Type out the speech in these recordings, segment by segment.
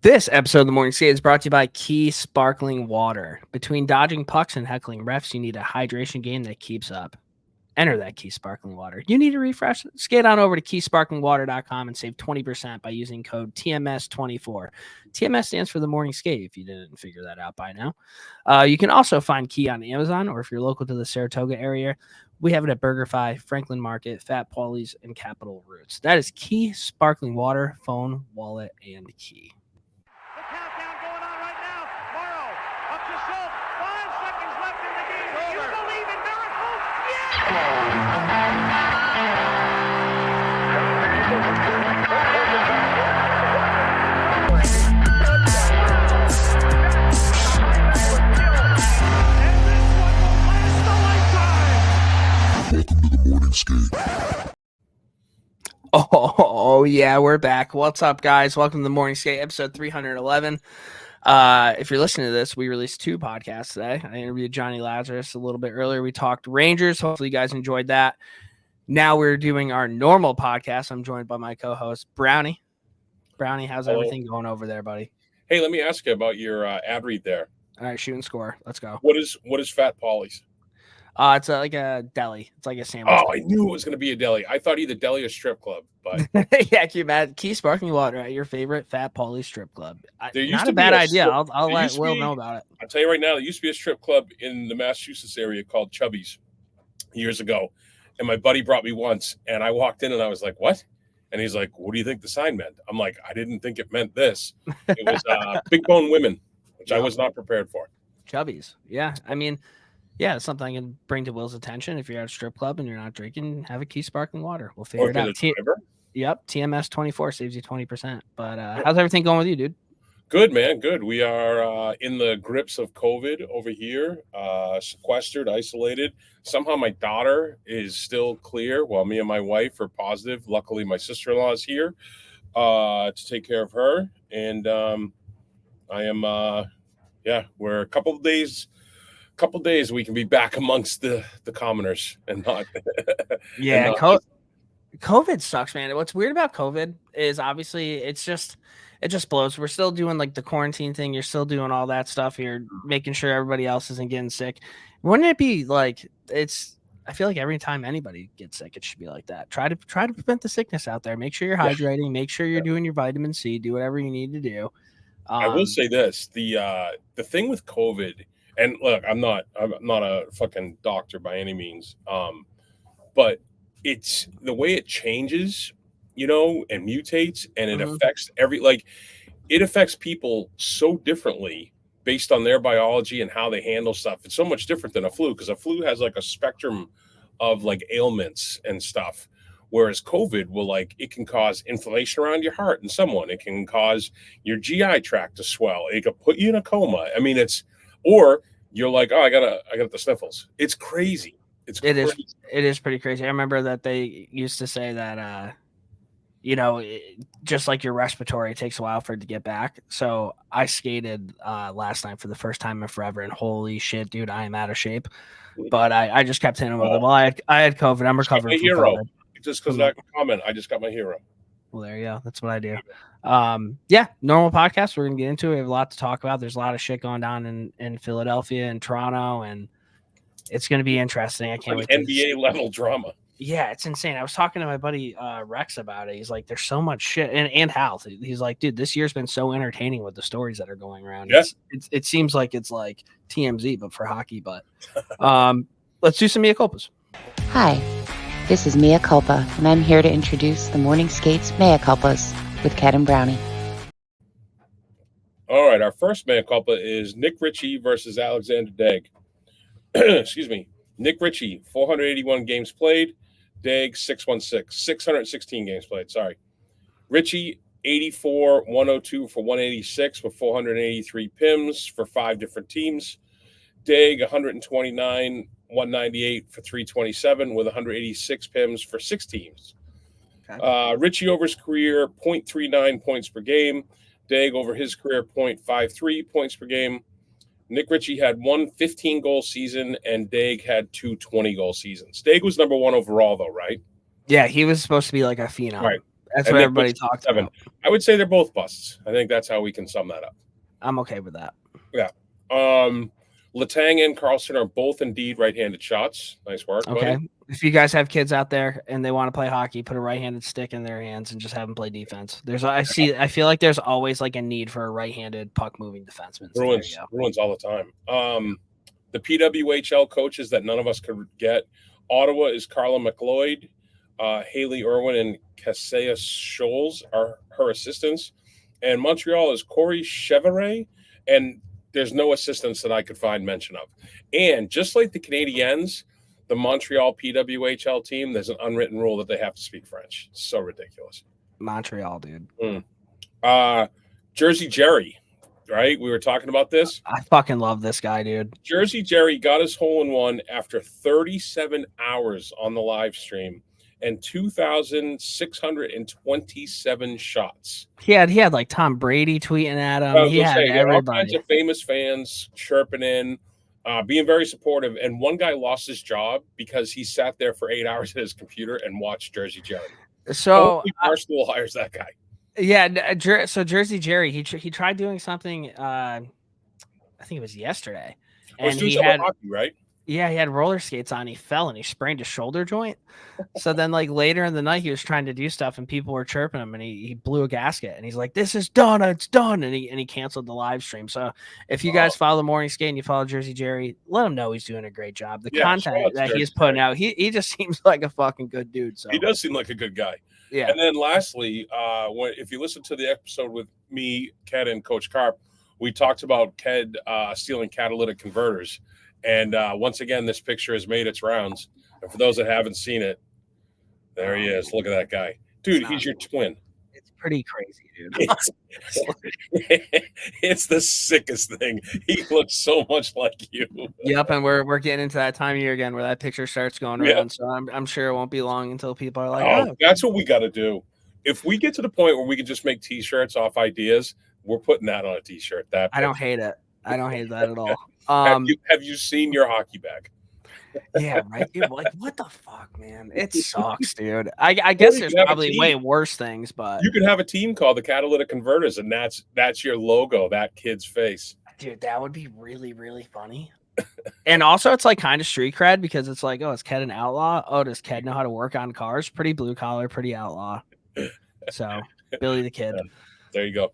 This episode of the Morning Skate is brought to you by Key Sparkling Water. Between dodging pucks and heckling refs, you need a hydration game that keeps up. Enter that Key Sparkling Water. You need a refresh? Skate on over to keysparklingwater.com and save 20% by using code TMS24. TMS stands for the Morning Skate, if you didn't figure that out by now. You can also find Key on Amazon, or if you're local to the Saratoga area, we have it at BurgerFi, Franklin Market, Fat Paulie's, and Capitol Roots. That is Key Sparkling Water, phone, wallet, and key. Countdown going on right now. Morrow up to Schultz. 5 seconds left in the game. Do you believe in miracles? Welcome to the Morning Skate. Oh, yeah, we're back. What's up, guys? Welcome to the Morning Skate, episode 311. If you're listening to this, we released 2 podcasts today. I interviewed Johnny Lazarus a little bit earlier. We talked Rangers. Hopefully, you guys enjoyed that. Now we're doing our normal podcast. I'm joined by my co-host, Brownie. Brownie, how's everything going over there, buddy? Hey, let me ask you about your ad read there. All right, shoot and score. Let's go. What is Fat Paulie's? It's like a deli. It's like a sandwich. Oh, I knew it was going to be a deli. I thought either deli or strip club, but yeah, can you imagine? Key Sparkling Water at your favorite Fat Paulie strip club. Not a be bad a idea. strip- I'll there let used to Will be- know about it. I'll tell you right now, there used to be a strip club in the Massachusetts area called Chubby's years ago. And my buddy brought me once, and I walked in and I was like, what? And he's like, what do you think the sign meant? I'm like, I didn't think it meant this. It was big bone women, which I was not prepared for. Chubby's. Yeah. I mean, yeah, it's something I can bring to Will's attention. If you're at a strip club and you're not drinking, have a Key Sparkling Water. We'll figure Or it get out. a driver. Yep. TMS 24 saves you 20%. But how's everything going with you, dude? Good, man. Good. We are in the grips of COVID over here, sequestered, isolated. Somehow my daughter is still clear while me and my wife are positive. Luckily, my sister-in-law is here to take care of her. And I am, we're a couple days we can be back amongst the commoners and not. Yeah. and not COVID sucks, man. What's weird about COVID is obviously it just blows. We're still doing like the quarantine thing. You're still doing all that stuff. You're making sure everybody else isn't getting sick. Wouldn't it be like I feel like every time anybody gets sick, it should be like that. Try to prevent the sickness out there. Make sure you're hydrating. Make sure you're doing your vitamin C. Do whatever you need to do. I will say this: the thing with COVID, and look, I'm not a fucking doctor by any means, but it's the way it changes, and mutates, and it affects it affects people so differently based on their biology and how they handle stuff. It's so much different than a flu, because a flu has like a spectrum of like ailments and stuff. Whereas COVID will it can cause inflammation around your heart in someone. It can cause your GI tract to swell. It could put you in a coma. I mean, or you're like, oh, I got the sniffles. It's crazy. It is pretty crazy. I remember that they used to say that, just like your respiratory, it takes a while for it to get back. So I skated last night for the first time in forever, and holy shit, dude, I am out of shape. But I just kept hitting with it. Well, I had COVID. I'm recovering from COVID. Just because I can comment, I just got my hero. Well, there you go. That's what I do. Normal podcast. We're gonna get into it. We have a lot to talk about. There's a lot of shit going down in Philadelphia and Toronto, and it's gonna be interesting. I can't wait. NBA level drama. Yeah, it's insane. I was talking to my buddy Rex about it. He's like, "There's so much shit," and Hal. He's like, "Dude, this year's been so entertaining with the stories that are going around. Yeah. It seems like it's like TMZ, but for hockey. But let's do some mea culpas. Hi, this is Mea Culpa, and I'm here to introduce the Morning Skates Mea Culpas with Ked and Brownie. All right, our first mea culpa is Nick Ritchie versus Alexander Daigle. Excuse me. Nick Ritchie, 481 games played. Daigle, 616 games played. Sorry. Ritchie, 84, 102 for 186 with 483 PIMs for 5 different teams. Daigle, 129, 198 for 327 with 186 PIMs for 6 teams. Okay. Ritchie over his career, 0.39 points per game. Daigle over his career, 0.53 points per game. Nick Ritchie had one 15-goal season, and Daigle had 2 20-goal seasons. Daigle was number 1 overall, though, right? Yeah, he was supposed to be like a phenom. Right. That's And what then everybody Bush talks 7. about. I would say they're both busts. I think that's how we can sum that up. I'm okay with that. Yeah. Letang and Carlson are both indeed right-handed shots. Nice work, Okay. buddy. If you guys have kids out there and they want to play hockey, put a right-handed stick in their hands and just have them play defense. I feel like there's always like a need for a right-handed puck-moving defenseman. So Bruins all the time. The PWHL coaches that none of us could get. Ottawa is Carla McLeod. Haley Irwin and Kaseya Scholes are her assistants. And Montreal is Corey Chevrolet. And there's no assistants that I could find mention of. And just like the Canadiens, the Montreal PWHL team, there's an unwritten rule that they have to speak French. It's so ridiculous. Montreal, dude. Jersey Jerry, right? We were talking about this. I fucking love this guy, dude. Jersey Jerry got his hole-in-one after 37 hours on the live stream and 2,627 shots. He had like Tom Brady tweeting at him. He had all kinds of famous fans chirping in, being very supportive. And one guy lost his job because he sat there for 8 hours at his computer and watched Jersey Jerry. So Barstool hires that guy. Yeah. So Jersey Jerry, he tried doing something. I think it was yesterday, and he had hockey, right? Yeah, he had roller skates on. He fell and he sprained his shoulder joint. So then, like later in the night, he was trying to do stuff, and people were chirping him, and he blew a gasket, and he's like, "This is done. It's done." And he canceled the live stream. So if you guys follow the Morning Skate and you follow Jersey Jerry, let him know he's doing a great job. The content that he's putting out, he just seems like a fucking good dude. So he does seem like a good guy. Yeah. And then lastly, if you listen to the episode with me, Ked, and Coach Carp, we talked about Ked stealing catalytic converters. And once again, this picture has made its rounds. And for those that haven't seen it, there he is. Look at that guy. Dude, he's your twin. It's pretty crazy, dude. It's the sickest thing. He looks so much like you. Yep, and we're getting into that time of year again where that picture starts going around. So I'm sure it won't be long until people are like, "Oh, that's what we got to do." If we get to the point where we can just make T-shirts off ideas, we're putting that on a T-shirt. I don't hate it. I don't hate that at all. Have you seen your hockey bag? Yeah, right. Dude, like, what the fuck, man? It sucks, dude. I guess there's probably way worse things, but you could have a team called the Catalytic Converters, and that's your logo, that kid's face. Dude, that would be really, really funny. And also, it's like kind of street cred because it's like, oh, is Ked an outlaw? Oh, does Ked know how to work on cars? Pretty blue collar, pretty outlaw. So Billy the Kid. Yeah, there you go.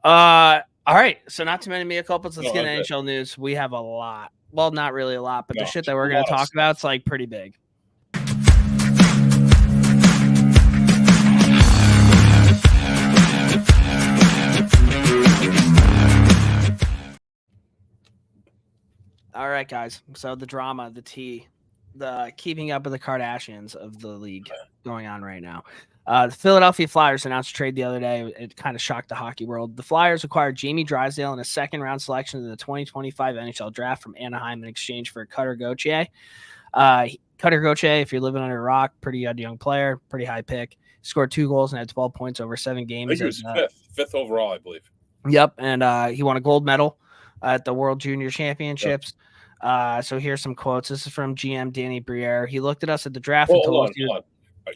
All right. So not too many mea culpas. Let's get into NHL news. We have a lot. Well, not really a lot, but the shit that we're going to talk about, it's like pretty big. All right, guys. So the drama, the tea, the keeping up with the Kardashians of the league going on right now. The Philadelphia Flyers announced a trade the other day. It kind of shocked the hockey world. The Flyers acquired Jamie Drysdale in a second-round selection in the 2025 NHL draft from Anaheim in exchange for Cutter Gauthier. Cutter Gauthier, if you're living under a rock, pretty young player, pretty high pick. Scored 2 goals and had 12 points over 7 games. I think he was fifth overall, I believe. Yep, and he won a gold medal at the World Junior Championships. Yep. So here's some quotes. This is from GM Danny Briere. He looked at us at the draft and told us hold on.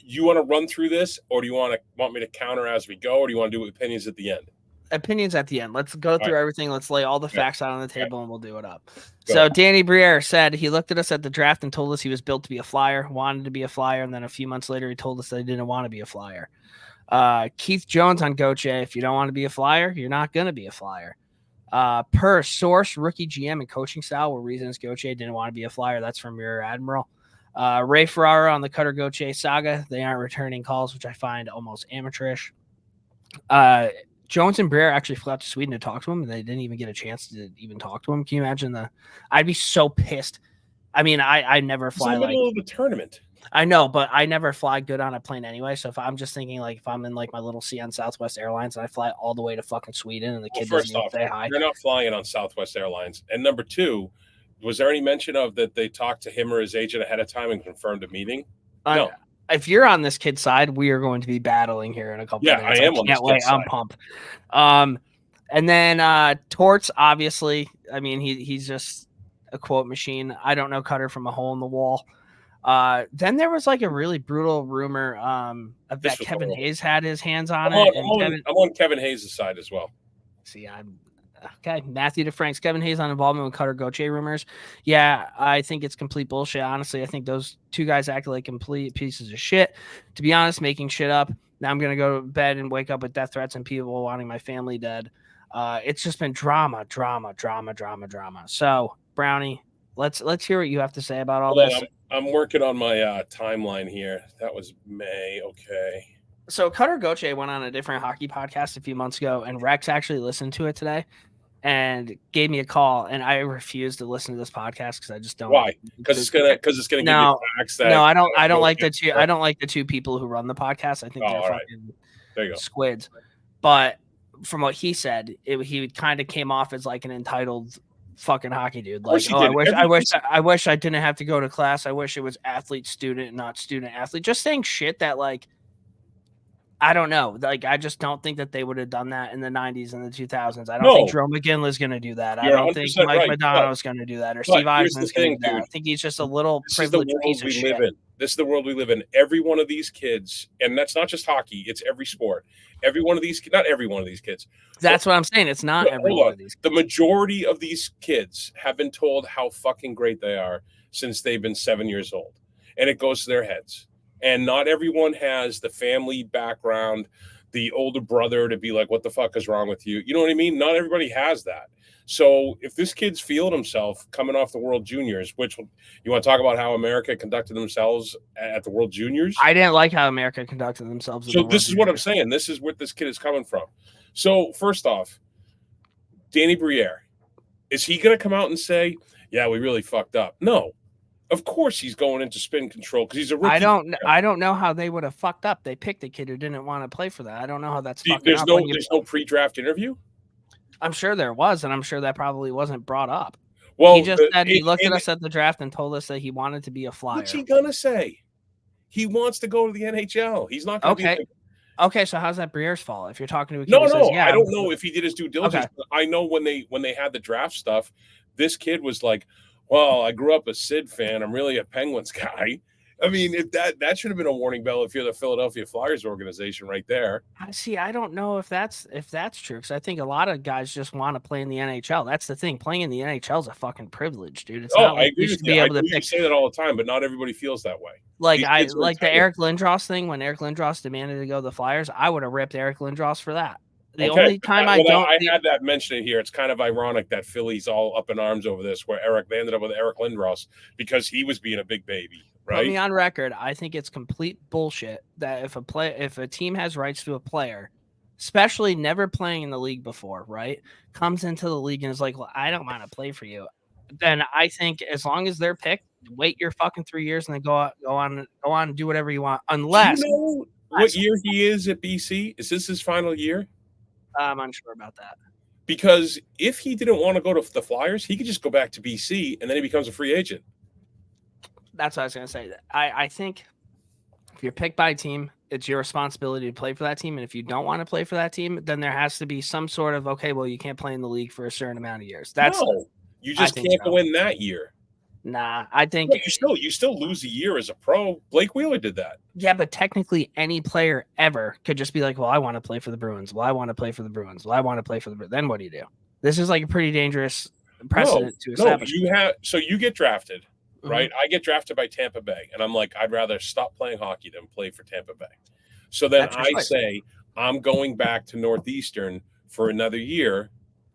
You want to run through this, or do you want me to counter as we go, or do you want to do opinions at the end? Opinions at the end. Let's go through everything. Let's lay all the facts out on the table, and we'll do it up. So Danny Briere said he looked at us at the draft and told us he was built to be a Flyer, wanted to be a Flyer, and then a few months later he told us that he didn't want to be a Flyer. Keith Jones on Gauthier, if you don't want to be a Flyer, you're not going to be a Flyer. Per source, rookie GM and coaching style were reasons Gauthier didn't want to be a Flyer. That's from Rear Admiral. Ray Ferrara on the Cutter Gauthier saga. They aren't returning calls, which I find almost amateurish. Jones and Briere actually flew out to Sweden to talk to him, and they didn't even get a chance to even talk to him. Can you imagine I'd be so pissed. I mean, I never fly like of the tournament. I know, but I never fly good on a plane anyway. So if I'm just thinking like if I'm in like my little seat on Southwest Airlines and I fly all the way to fucking Sweden and the kid doesn't even say hi. You're not flying on Southwest Airlines. And number two, was there any mention of that they talked to him or his agent ahead of time and confirmed a meeting? No. If you're on this kid's side, we are going to be battling here in a couple of minutes. I am on this kid's side. I'm pumped. And then Torts, obviously, I mean, he's just a quote machine. I don't know Cutter from a hole in the wall. Then there was like a really brutal rumor of This that was Kevin horrible. Hayes had his hands on I'm it, on, and I'm on, Kevin. I'm on Kevin Hayes' side as well. See, I'm okay. Matthew DeFrank's Kevin Hayes on involvement with Cutter Gauthier rumors. Yeah, I think it's complete bullshit. Honestly, I think those two guys act like complete pieces of shit. To be honest, making shit up. Now I'm gonna go to bed and wake up with death threats and people wanting my family dead. It's just been drama. So, Brownie, let's hear what you have to say about all Hold this. on, I'm working on my timeline here. That was May. Okay. So Cutter Gauthier went on a different hockey podcast a few months ago, and Rex actually listened to it today and gave me a call, and I refused to listen to this podcast because I just don't. Why? Because it's gonna give you facts that. No, I don't like the two. I don't like the two people who run the podcast. I think they're right. fucking There you go. squids. But from what he said, he kind of came off as like an entitled fucking hockey dude. Like, oh, I wish I didn't have to go to class. I wish it was athlete student, not student athlete. Just saying shit that like. I don't know. Like, I just don't think that they would have done that in the 90s and the 2000s. I don't think Jerome McGinley's going to do that. I don't think Mike Madonna's going to do that, or Steve Eisman's going to do that. I think he's just a little privileged piece of shit. This is the world we live in. Every one of these kids, and that's not just hockey, it's every sport. Every one of these, not every one of these kids. That's what I'm saying. It's not every one of these kids. The majority of these kids have been told how fucking great they are since they've been 7 years old. And it goes to their heads. And not everyone has the family background, the older brother to be like, what the fuck is wrong with you? You know what I mean? Not everybody has that. So if this kid's feeling himself coming off the World Juniors, which you want to talk about how America conducted themselves at the World Juniors? I didn't like how America conducted themselves. So this is what I'm saying. This is where this kid is coming from. So first off, Danny Briere, is he going to come out and say, yeah, we really fucked up? No. Of course he's going into spin control because he's a rookie. I don't know how they would have fucked up. They picked a kid who didn't want to play for that. I don't know how that's fucking there's up. There's no pre-draft interview? I'm sure there was, and I'm sure that probably wasn't brought up. Well, he just said he looked at us at the draft and told us that he wanted to be a Flyer. What's he gonna say? He wants to go to the NHL. He's not gonna be Okay, so how's that Briere's fault? If you're talking to a kid no, says, yeah, I don't know if he did his due diligence. Okay. I know when they had the draft stuff, this kid was like, well, I grew up a Sid fan. I'm really a Penguins guy. I mean, if that should have been a warning bell if you're the Philadelphia Flyers organization right there. See, I don't know if that's true because I think a lot of guys just want to play in the NHL. That's the thing. Playing in the NHL is a fucking privilege, dude. It's not like I agree with you. You say that all the time, but not everybody feels that way. Like the Eric Lindros thing when Eric Lindros demanded to go to the Flyers, I would have ripped Eric Lindros for that. The only time I had that mentioned here. It's kind of ironic that Philly's all up in arms over this, where they ended up with Eric Lindros because he was being a big baby. Right? Put me on record. I think it's complete bullshit that if a team has rights to a player, especially never playing in the league before, right, comes into the league and is like, well, I don't want to play for you, then I think as long as they're picked, wait your fucking 3 years and then go on and do whatever you want. Unless do you know what year he is at BC? Is this his final year? I'm unsure about that. Because if he didn't want to go to the Flyers, he could just go back to BC and then he becomes a free agent. That's what I was going to say. I think if you're picked by a team, it's your responsibility to play for that team. And if you don't want to play for that team, then there has to be some sort of, okay, well, you can't play in the league for a certain amount of years. You just can't go in that year. Nah, I think you still lose a year as a pro. Blake Wheeler did that. Yeah, but technically any player ever could just be like, well, I want to play for the Bruins. Well, I want to play for the Bruins. Well, I want to play for the Bruins. Then what do you do? This is like a pretty dangerous precedent to establish. So you get drafted, right? I get drafted by Tampa Bay, and I'm like, I'd rather stop playing hockey than play for Tampa Bay. So then I say, I'm going back to Northeastern for another year,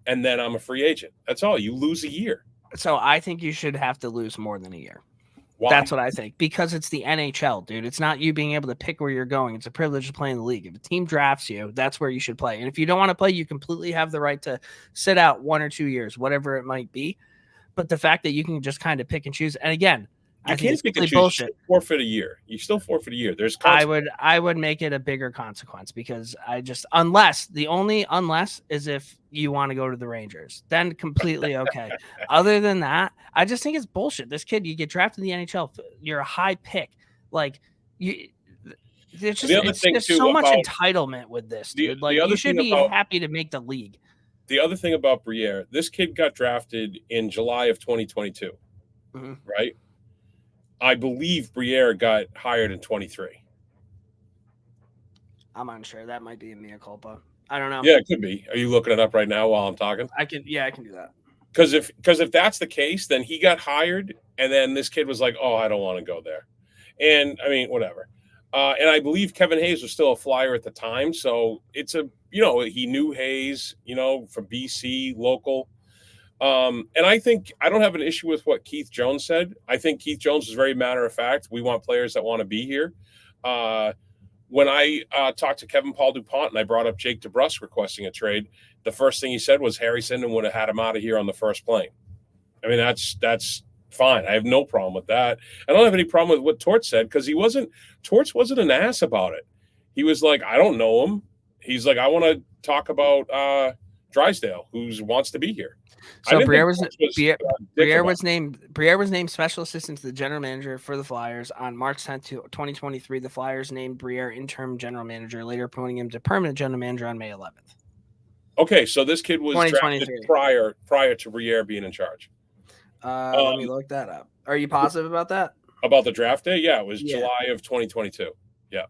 and then I'm a free agent. That's all. You lose a year. So I think you should have to lose more than a year. Why? That's what I think. Because it's the NHL, dude. It's not you being able to pick where you're going. It's a privilege to play in the league. If a team drafts you, that's where you should play. And if you don't want to play, you completely have the right to sit out 1 or 2 years, whatever it might be. But the fact that you can just kind of pick and choose, and again, I can't pick and choose. Bullshit. You still forfeit a year. There's I would make it a bigger consequence because unless is if you want to go to the Rangers, then completely okay. Other than that, I just think it's bullshit. This kid, you get drafted in the NHL, you're a high pick. Like there's so much entitlement with this, dude. Like you should be happy to make the league. The other thing about Briere, this kid got drafted in July of 2022, right? I believe Briere got hired in 23. I'm unsure. That might be a mea culpa. I don't know. Yeah, it could be. Are you looking it up right now while I'm talking? I can do that. Because if that's the case, then he got hired, and then this kid was like, "Oh, I don't want to go there," and I mean, whatever. And I believe Kevin Hayes was still a Flyer at the time, so it's he knew Hayes, from BC, local. And I think I don't have an issue with what Keith Jones said. I think Keith Jones was very matter of fact. We want players that want to be here. When I talked to Kevin Paul DuPont and I brought up Jake DeBrusk requesting a trade, the first thing he said was Harry Sinden would have had him out of here on the first plane. I mean, that's fine. I have no problem with that. I don't have any problem with what Torts said because Torts wasn't an ass about it. He was like, I don't know him. He's like, I want to talk about Drysdale, who wants to be here. So Briere was named special assistant to the general manager for the Flyers on March 10th, 2023. The Flyers named Briere interim general manager, later promoting him to permanent general manager on May 11th. Okay, so this kid was drafted prior to Briere being in charge. Let me look that up. Are you positive about that? About the draft day? Yeah, it was July of 2022. Yeah.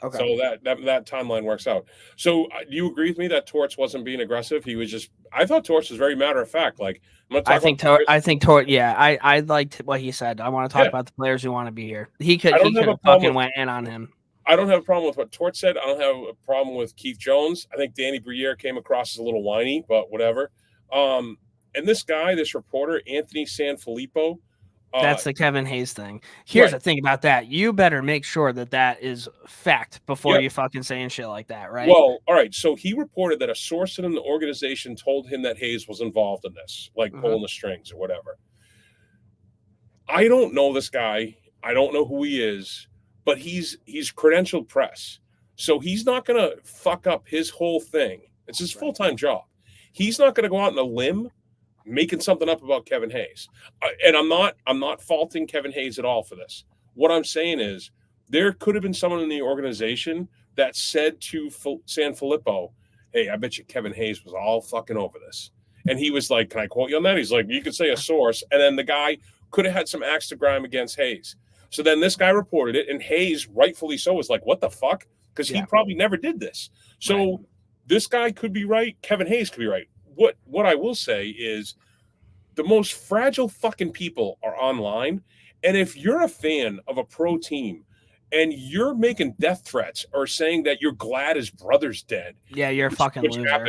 Okay. So that timeline works out. So do you agree with me that Torts wasn't being aggressive? He was just. I thought Torts was very matter of fact. Like I think Torts. Yeah, I liked what he said. I want to talk about the players who want to be here. He could have fucking went in on him. I don't have a problem with what Torts said. I don't have a problem with Keith Jones. I think Danny Briere came across as a little whiny, but whatever. And this guy, this reporter, Anthony Sanfilippo. That's the Kevin Hayes thing. Here's the thing about that. You better make sure that is fact before you fucking saying shit like that, right? Well, all right. So he reported that a source in the organization told him that Hayes was involved in this, like pulling the strings or whatever. I don't know this guy. I don't know who he is, but he's credentialed press. So he's not going to fuck up his whole thing. It's his full-time job. He's not going to go out on a limb making something up about Kevin Hayes. And I'm not faulting Kevin Hayes at all for this. What I'm saying is there could have been someone in the organization that said to Sanfilippo, hey, I bet you Kevin Hayes was all fucking over this. And he was like, can I quote you on that? He's like, you could say a source. And then the guy could have had some axe to grind against Hayes. So then this guy reported it, and Hayes, rightfully so, was like, what the fuck? Because he probably never did this. So this guy could be right. Kevin Hayes could be right. What I will say is the most fragile fucking people are online. And if you're a fan of a pro team and you're making death threats or saying that you're glad his brother's dead. Yeah, you're a fucking loser.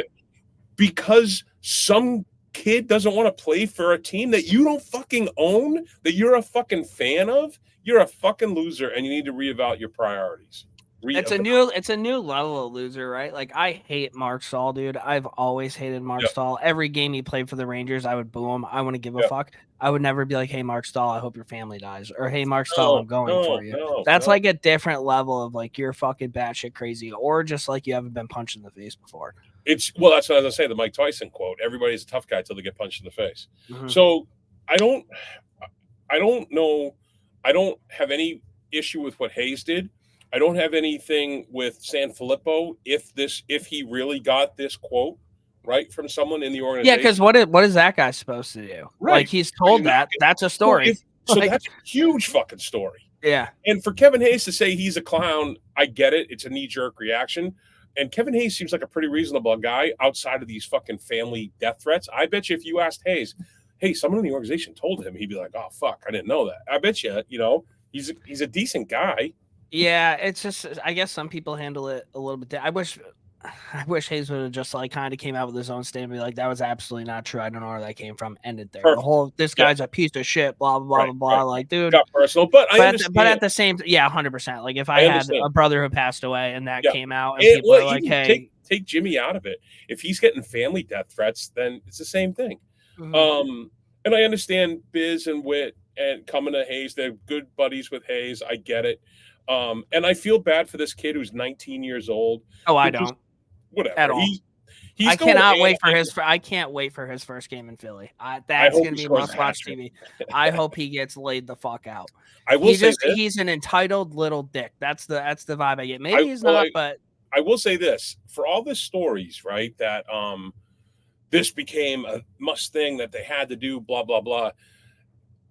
Because some kid doesn't want to play for a team that you don't fucking own, that you're a fucking fan of, you're a fucking loser and you need to reevaluate your priorities. It's a new level of loser, right? Like I hate Mark Stahl, dude. I've always hated Mark Stahl. Every game he played for the Rangers, I would boo him. I wouldn't give a fuck. I would never be like, hey, Mark Stahl, I hope your family dies. Or hey, Mark Stahl, I'm going for you. That's like a different level of like you're fucking batshit crazy, or just like you haven't been punched in the face before. That's what I was gonna say, the Mike Tyson quote. Everybody's a tough guy till they get punched in the face. So I don't know. I don't have any issue with what Hayes did. I don't have anything with Sanfilippo if he really got this quote right from someone in the organization. Yeah, because what is that guy supposed to do? Right. Like he's told that's a story. That's a huge fucking story. Yeah. And for Kevin Hayes to say he's a clown, I get it. It's a knee-jerk reaction. And Kevin Hayes seems like a pretty reasonable guy outside of these fucking family death threats. I bet you if you asked Hayes, hey, someone in the organization told him, he'd be like, oh, fuck, I didn't know that. I bet you, he's a decent guy. Yeah, it's just I guess some people handle it a little bit. I wish Hayes would have just like kind of came out with his own statement, be like, that was absolutely not true. I don't know where that came from. Ended there. Perfect. The whole this guy's a piece of shit. Blah blah blah blah. Like, dude, got personal, but at the same, 100%. Like if I had a brother who passed away and that came out, and people are like, hey, take Jimmy out of it. If he's getting family death threats, then it's the same thing. And I understand Biz and Witt and coming to Hayes. They're good buddies with Hayes. I get it. And I feel bad for this kid who's 19 years old. Oh, I don't. Whatever. At all. I cannot wait for his. I can't wait for his first game in Philly. That's going to be must-watch TV. I hope he gets laid the fuck out. I will say he's an entitled little dick. That's the vibe I get. Maybe he's not, but I will say this: for all the stories, right, that this became a must thing that they had to do. Blah blah blah.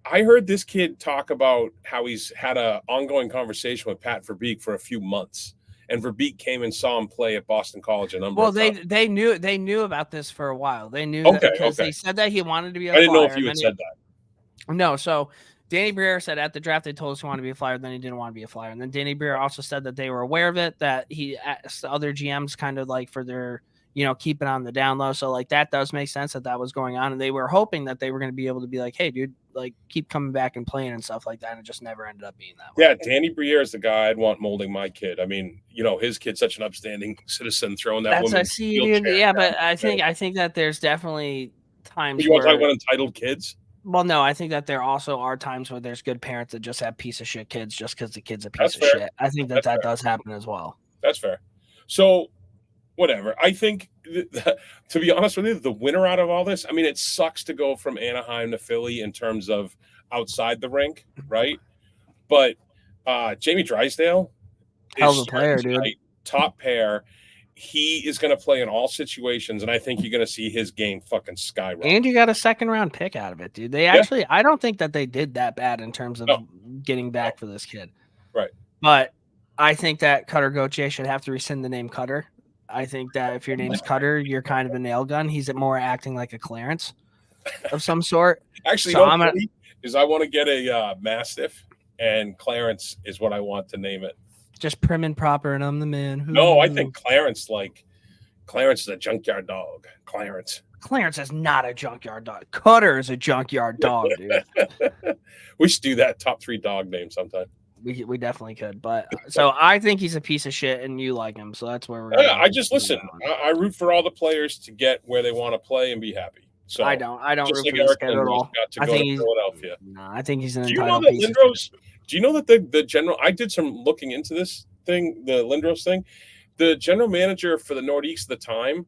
I heard this kid talk about how he's had a ongoing conversation with Pat Verbeek for a few months, and Verbeek came and saw him play at Boston College a number of times. they knew about this for a while. They knew that Okay, because okay. they said that he wanted to be a I didn't know Flyer, if you and had then said that. no. So Danny Briere said at the draft they told us he wanted to be a Flyer, then he didn't want to be a Flyer, and then Danny Briere also said that they were aware of it, that he asked the other GMs kind of like for their keep it on the down low. So like that does make sense that was going on, and they were hoping that they were going to be able to be like, hey, dude, like keep coming back and playing and stuff like that, and it just never ended up being that way. Yeah, Danny Briere is the guy I'd want molding my kid. I mean, his kid's such an upstanding citizen throwing that That's woman. I see, dude. Yeah, but I think that there's definitely times You want to talk where about entitled kids? well, no, I think that there also are times where there's good parents that just have piece of shit kids just because the kid's a piece That's of fair. shit. I think that does happen as well. That's fair. So, whatever. I think, to be honest with you, the winner out of all this, I mean, it sucks to go from Anaheim to Philly in terms of outside the rink, right? But Jamie Drysdale Hell of is a player, dude. top pair. He is going to play in all situations, and I think you're going to see his game fucking skyrocket. And you got a second-round pick out of it, dude. They actually, I don't think that they did that bad in terms of getting back for this kid. Right. But I think that Cutter Gauthier should have to rescind the name Cutter. I think that if your name's Cutter, you're kind of a nail gun. He's more acting like a Clarence of some sort. Actually, so I want to get a Mastiff, and Clarence is what I want to name it. Just prim and proper, and I'm the man. No, I think Clarence is a junkyard dog. Clarence is not a junkyard dog. Cutter is a junkyard dog, dude. We should do that top 3 dog name sometime. We definitely could, but so I think he's a piece of shit, and you like him, so that's where we're. I just listen. I root for all the players to get where they want to play and be happy. So I don't root for Eric this kid at all. I think he's Philadelphia. No, I think he's an Do you know entitled that piece of Lindros? Do you know that the general? I did some looking into this thing, the Lindros thing. The general manager for the Northeast at the time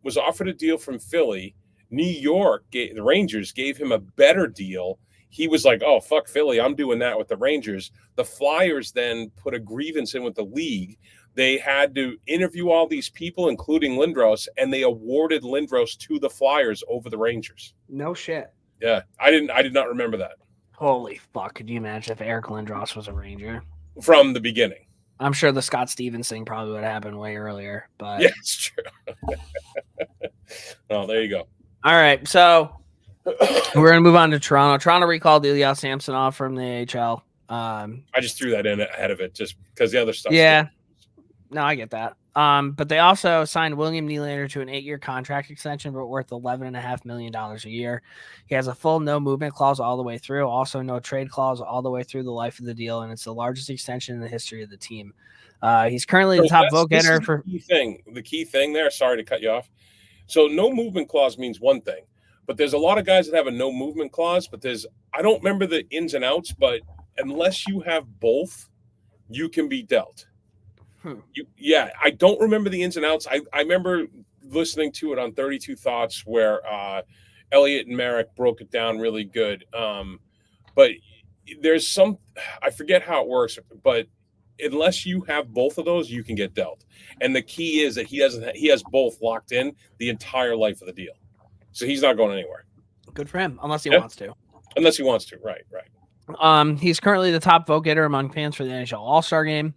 was offered a deal from Philly. New York, the Rangers gave him a better deal. He was like, "Oh, fuck Philly, I'm doing that with the Rangers." The Flyers then put a grievance in with the league. They had to interview all these people, including Lindros, and they awarded Lindros to the Flyers over the Rangers. No shit. Yeah, I did not remember that. Holy fuck! Could you imagine if Eric Lindros was a Ranger from the beginning? I'm sure the Scott Stevens thing probably would have happened way earlier, but yeah, it's true. Oh, there you go. All right, so we're gonna move on to Toronto. Toronto recalled Ilya Samsonov from the AHL. I just threw that in ahead of it just because the other stuff. Yeah, no, I get that. But they also signed William Nylander to an 8-year contract extension, but worth $11.5 million a year. He has a full no movement clause all the way through, also no trade clause all the way through the life of the deal, and it's the largest extension in the history of the team. He's currently the top vote getter for the key thing there. Sorry to cut you off. So no movement clause means one thing, but there's a lot of guys that have a no movement clause, but I don't remember the ins and outs, but unless you have both, you can be dealt. I don't remember the ins and outs. I remember listening to it on 32 Thoughts where Elliot and Merrick broke it down really good. But there's I forget how it works, but unless you have both of those, you can get dealt. And the key is that he has both locked in the entire life of the deal. So he's not going anywhere. Good for him, unless he wants to. Unless he wants to, right. He's currently the top vote getter among fans for the NHL All-Star Game.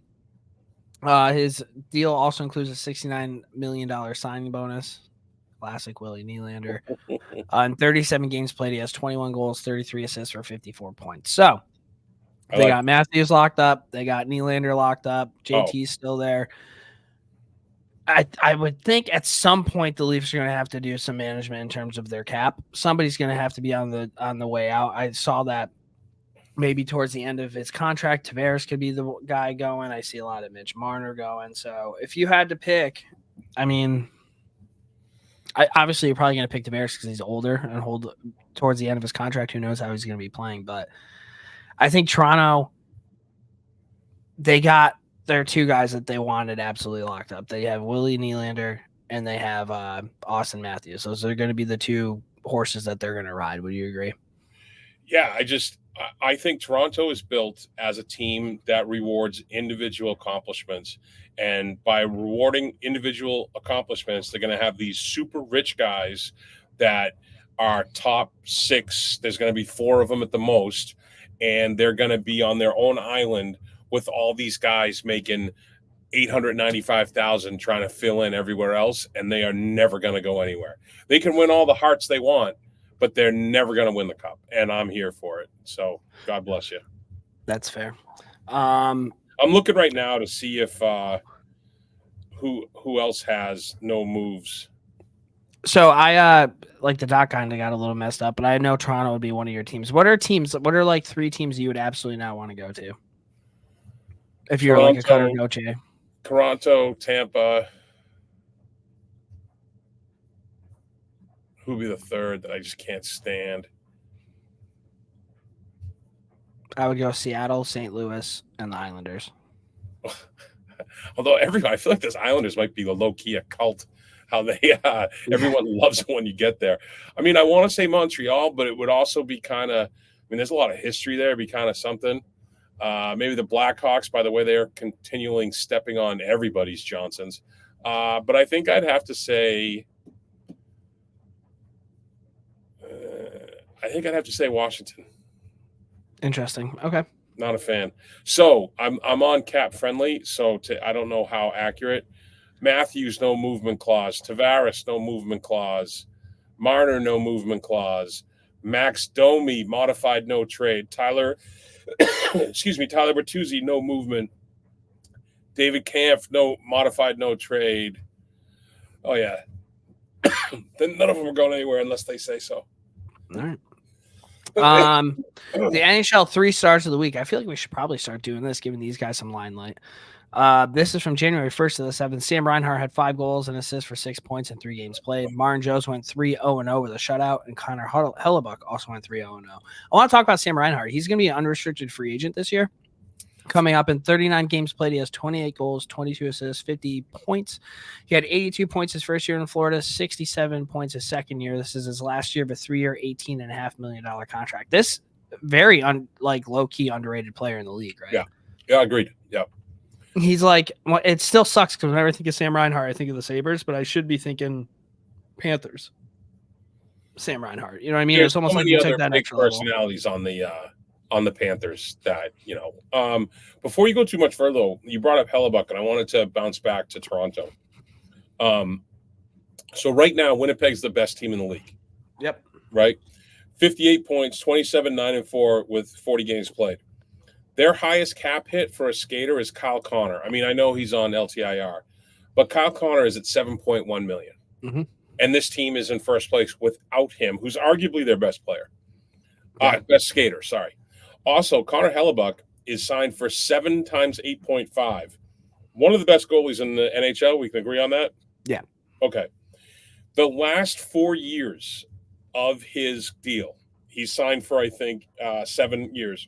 His deal also includes a $69 million signing bonus. Classic Willie Nylander. In 37 games played, he has 21 goals, 33 assists for 54 points. So they got Matthews locked up. They got Nylander locked up. JT's still there. I would think at some point the Leafs are going to have to do some management in terms of their cap. Somebody's going to have to be on the way out. I saw that maybe towards the end of his contract, Tavares could be the guy going. I see a lot of Mitch Marner going. So if you had to pick, I mean, obviously you're probably going to pick Tavares because he's older and hold towards the end of his contract. Who knows how he's going to be playing? But I think Toronto, they got their 2 guys that they wanted absolutely locked up. They have Willie Nylander and they have Austin Matthews. Those are going to be the 2 horses that they're going to ride. Would you agree? Yeah, I think Toronto is built as a team that rewards individual accomplishments. And by rewarding individual accomplishments, they're going to have these super rich guys that are top 6. There's going to be 4 of them at the most, and they're going to be on their own island with all these guys making $895,000 trying to fill in everywhere else, and they are never going to go anywhere. They can win all the hearts they want, but they're never going to win the cup, and I'm here for it. So God bless you. That's fair. I'm looking right now to see if who else has no moves. So I like the doc kind of got a little messed up, but I know Toronto would be one of your teams. What are like 3 teams you would absolutely not want to go to? If you're like a Cutter Gauthier. Toronto, Tampa. Who'd be the third that I just can't stand? I would go Seattle, St. Louis, and the Islanders. Although I feel like this Islanders might be the low-key a cult. How they everyone loves it when you get there. I mean, I want to say Montreal, but it would also be kind of. I mean, there's a lot of history there. It'd be kind of something. Maybe the Blackhawks, by the way, they are continually stepping on everybody's Johnsons. But I think I'd have to say. I think I'd have to say Washington. Interesting. Okay. Not a fan. So I'm on cap friendly. So I don't know how accurate. Matthews, no movement clause. Tavares, no movement clause. Marner, no movement clause. Max Domi, modified no trade. Tyler Bertuzzi, no movement. David Kampf, no modified no trade. Oh, yeah. Then none of them are going anywhere unless they say so. All right. The NHL 3 stars of the week. I feel like we should probably start doing this, giving these guys some limelight. This is from January 1st to the 7th. Sam Reinhart had 5 goals and assists for 6 points in 3 games played. Martin Jones went 3-0-0 with a shutout, and Connor Hellebuck also went 3-0-0. I want to talk about Sam Reinhart. He's going to be an unrestricted free agent this year. Coming up in 39 games played, he has 28 goals, 22 assists, 50 points. He had 82 points his first year in Florida, 67 points his second year. This is his last year of a 3-year, $18.5 million contract. This very low-key underrated player in the league, right? Yeah, agreed. Yeah. He's like, well, it still sucks because whenever I think of Sam Reinhart, I think of the Sabres, but I should be thinking Panthers. Sam Reinhart. You know what I mean? There's it's almost so like many you other took that big extra level. personalities on the Panthers that, before you go too much further, though, you brought up Hellebuck, and I wanted to bounce back to Toronto. So right now, Winnipeg's the best team in the league. Yep. Right? 58 points, 27-9-4 with 40 games played. Their highest cap hit for a skater is Kyle Connor. I mean, I know he's on LTIR, but Kyle Connor is at $7.1 million. Mm-hmm. And this team is in first place without him, who's arguably their best player. Best skater, sorry. Also, Connor Hellebuck is signed for 7 times 8.5. One of the best goalies in the NHL. We can agree on that? Yeah. Okay. The last 4 years of his deal, he's signed for, I think, 7 years.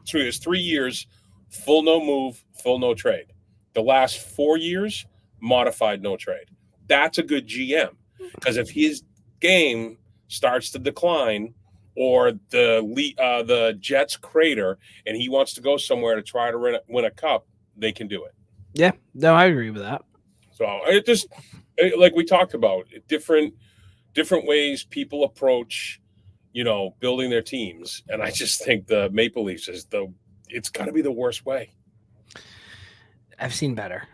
So he has 3 years, full no move, full no trade. The last 4 years, modified no trade. That's a good GM. Because if his game starts to decline, or the Jets crater, and he wants to go somewhere to try to win a cup, they can do it. Yeah, no, I agree with that. So it just, like we talked about, different ways people approach, building their teams, and I just think the Maple Leafs it's got to be the worst way. I've seen better.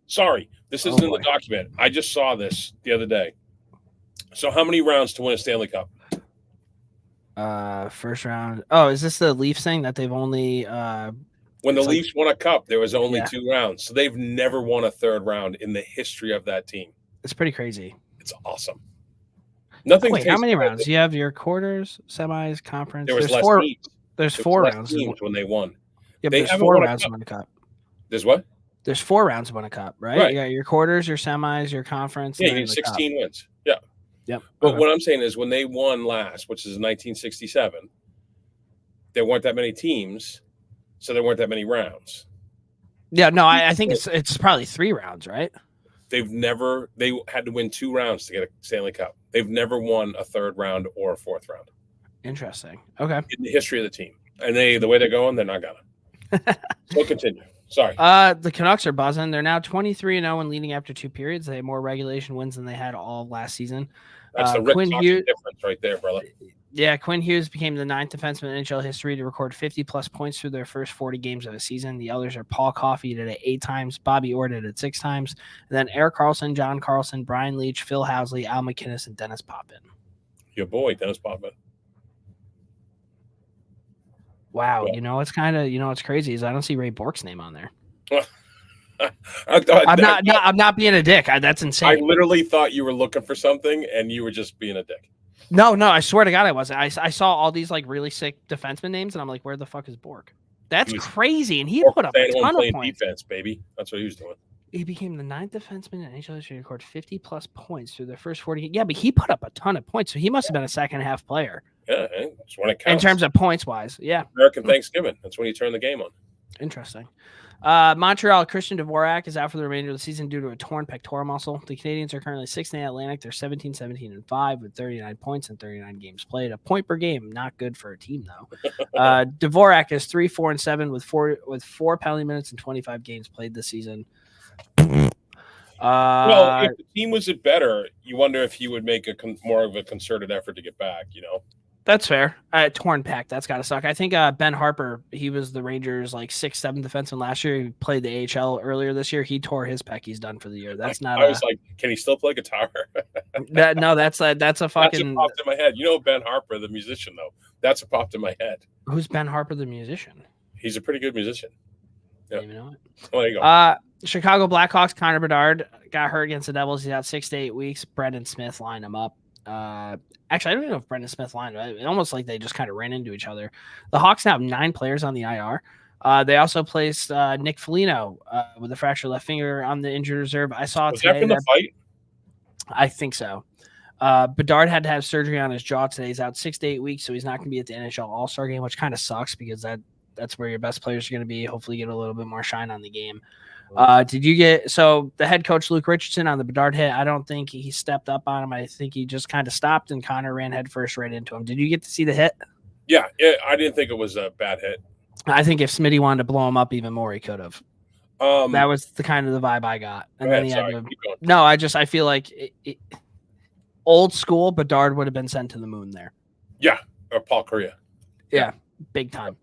Sorry, this isn't in the document. I just saw this the other day. So how many rounds to win a Stanley Cup? First round. Oh, is this the Leafs thing that they've only when the Leafs won a cup, there was only 2 rounds. So they've never won a third round in the history of that team. It's pretty crazy. It's awesome. Nothing. Wait, how many rounds? You have your quarters, semis, conference. There's less teams. There's 4 rounds when they won. Yeah, there's 4 rounds to win a cup. There's what? There's 4 rounds to win a cup, right? You got your quarters, your semis, your conference. Yeah, you need 16 wins. Yeah. Yep. But what I'm saying is when they won last, which is 1967, there weren't that many teams, so there weren't that many rounds. Yeah, no, I think it's probably 3 rounds, right? They had to win 2 rounds to get a Stanley Cup. They've never won a 3rd round or a 4th round. Interesting. Okay. In the history of the team. And the way they're going, they're not gonna. So continue. Sorry. The Canucks are buzzing. They're now 23-0 and leading after 2 periods. They have more regulation wins than they had all of last season. That's the Rick Quinn Hockey Hughes, difference right there, brother. Yeah, Quinn Hughes became the 9th defenseman in NHL history to record 50-plus points through their first 40 games of a season. The others are Paul Coffey did it 8 times, Bobby Orr did it 6 times, and then Eric Carlson, John Carlson, Brian Leach, Phil Housley, Al McInnes, and Dennis Potvin. Your boy, Dennis Potvin. Wow, Yeah. what's crazy is I don't see Ray Bork's name on there. I'm not being a dick. That's insane. I literally thought you were looking for something, and you were just being a dick. No, I swear to God, I wasn't. I saw all these like really sick defenseman names, and I'm like, where the fuck is Bork? That's crazy, and he put up a ton of points. Defense, baby. That's what he was doing. He became the 9th defenseman in NHL history to record 50-plus points through the first 40. Yeah, but he put up a ton of points, so he must have been a second-half player. Yeah, that's when it counts. In terms of points-wise, yeah. American Thanksgiving. That's when you turn the game on. Interesting. Montreal, Christian Dvorak is out for the remainder of the season due to a torn pectoral muscle. The Canadians are currently 6th in the Atlantic. They're 17-17-5 with 39 points and 39 games played. A point per game, not good for a team though. Dvorak is 3-4-7 with 4 penalty minutes and 25 games played this season. Well, if the team was better, you wonder if he would make more of a concerted effort to get back. That's fair. Torn pec, that's got to suck. I think Ben Harper, he was the Rangers' 6-7 defenseman last year. He played the AHL earlier this year. He tore his pec. He's done for the year. That's not. I was like, can he still play guitar? That's a fucking. That's what popped in my head. Ben Harper, the musician, though. That's what popped in my head. Who's Ben Harper, the musician? He's a pretty good musician. Yeah. You know it. Well, there you go. Chicago Blackhawks, Connor Bedard got hurt against the Devils. He's out 6 to 8 weeks. Brendan Smith lined him up. Actually, I don't even know if Brendan Smith lined him. It's almost like they just kind of ran into each other. The Hawks now have 9 players on the IR. They also placed Nick Foligno with a fractured left finger on the injured reserve. I saw Was today that from the fight? I think so. Bedard had to have surgery on his jaw today. He's out 6 to 8 weeks, so he's not going to be at the NHL All-Star game, which kind of sucks because that's where your best players are going to be. Hopefully get a little bit more shine on the game. So the head coach, Luke Richardson, on the Bedard hit, I don't think he stepped up on him. I think he just kind of stopped and Connor ran headfirst right into him. Did you get to see the hit? Yeah, I didn't think it was a bad hit. I think if Smitty wanted to blow him up even more, he could have. That was the kind of the vibe I got. And then he had to, I feel like old school Bedard would have been sent to the moon there. Yeah, or Paul Kariya. Yeah, big time.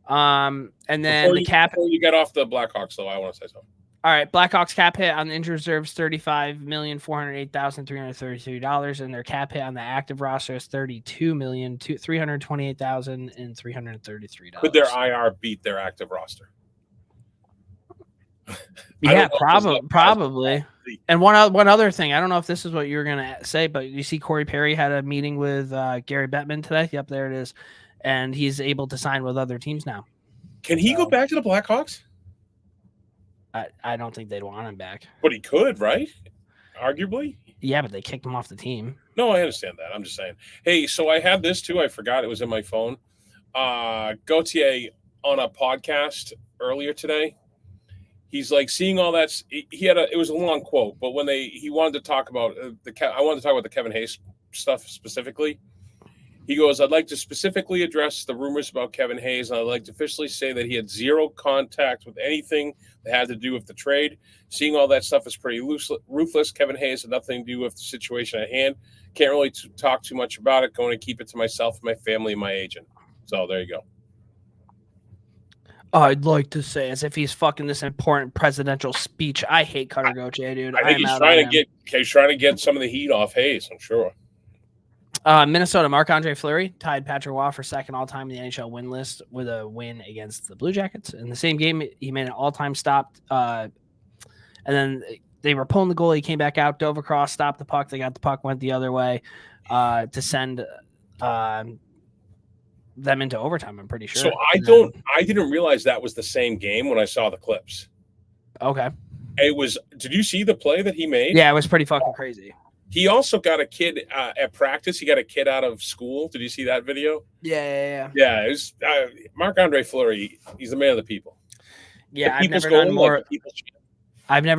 And then before you get off the Blackhawks, though, I want to say something. All right, Blackhawks cap hit on the injured reserves $35,408,333, and their cap hit on the active roster is $32,328,333. Could their IR beat their active roster? Yeah, probably. And one other thing, I don't know if this is what you were gonna say, but you see Corey Perry had a meeting with Gary Bettman today. Yep, there it is. And he's able to sign with other teams now. Can he go back to the Blackhawks? I don't think they'd want him back. But he could, right? Arguably. Yeah, but they kicked him off the team. No, I understand that. I'm just saying. Hey, so I had this too. I forgot it was in my phone. Gauthier on a podcast earlier today. He's like seeing all that. It was a long quote, but when he wanted to talk about I wanted to talk about the Kevin Hayes stuff specifically. He goes, I'd like to specifically address the rumors about Kevin Hayes, and I'd like to officially say that he had zero contact with anything that had to do with the trade. Seeing all that stuff is pretty ruthless. Kevin Hayes had nothing to do with the situation at hand. Can't really talk too much about it. Going to keep it to myself, my family, and my agent. So there you go. I'd like to say, as if he's fucking this important presidential speech. I hate Cutter Gauthier, dude. I think he's trying to get some of the heat off Hayes, I'm sure. Minnesota, Marc-Andre Fleury tied Patrick Waugh for second all-time in the NHL win list with a win against the Blue Jackets. In the same game, he made an all-time stop, and then they were pulling the goal. He came back out, dove across, stopped the puck. They got the puck, went the other way to send them into overtime, I'm pretty sure. So I didn't realize that was the same game when I saw the clips. Okay. Did you see the play that he made? Yeah, it was pretty fucking crazy. He also got a kid at practice. He got a kid out of school. Did you see that video? Yeah. Yeah, it was Marc-Andre Fleury. He's the man of the people. Yeah, I've never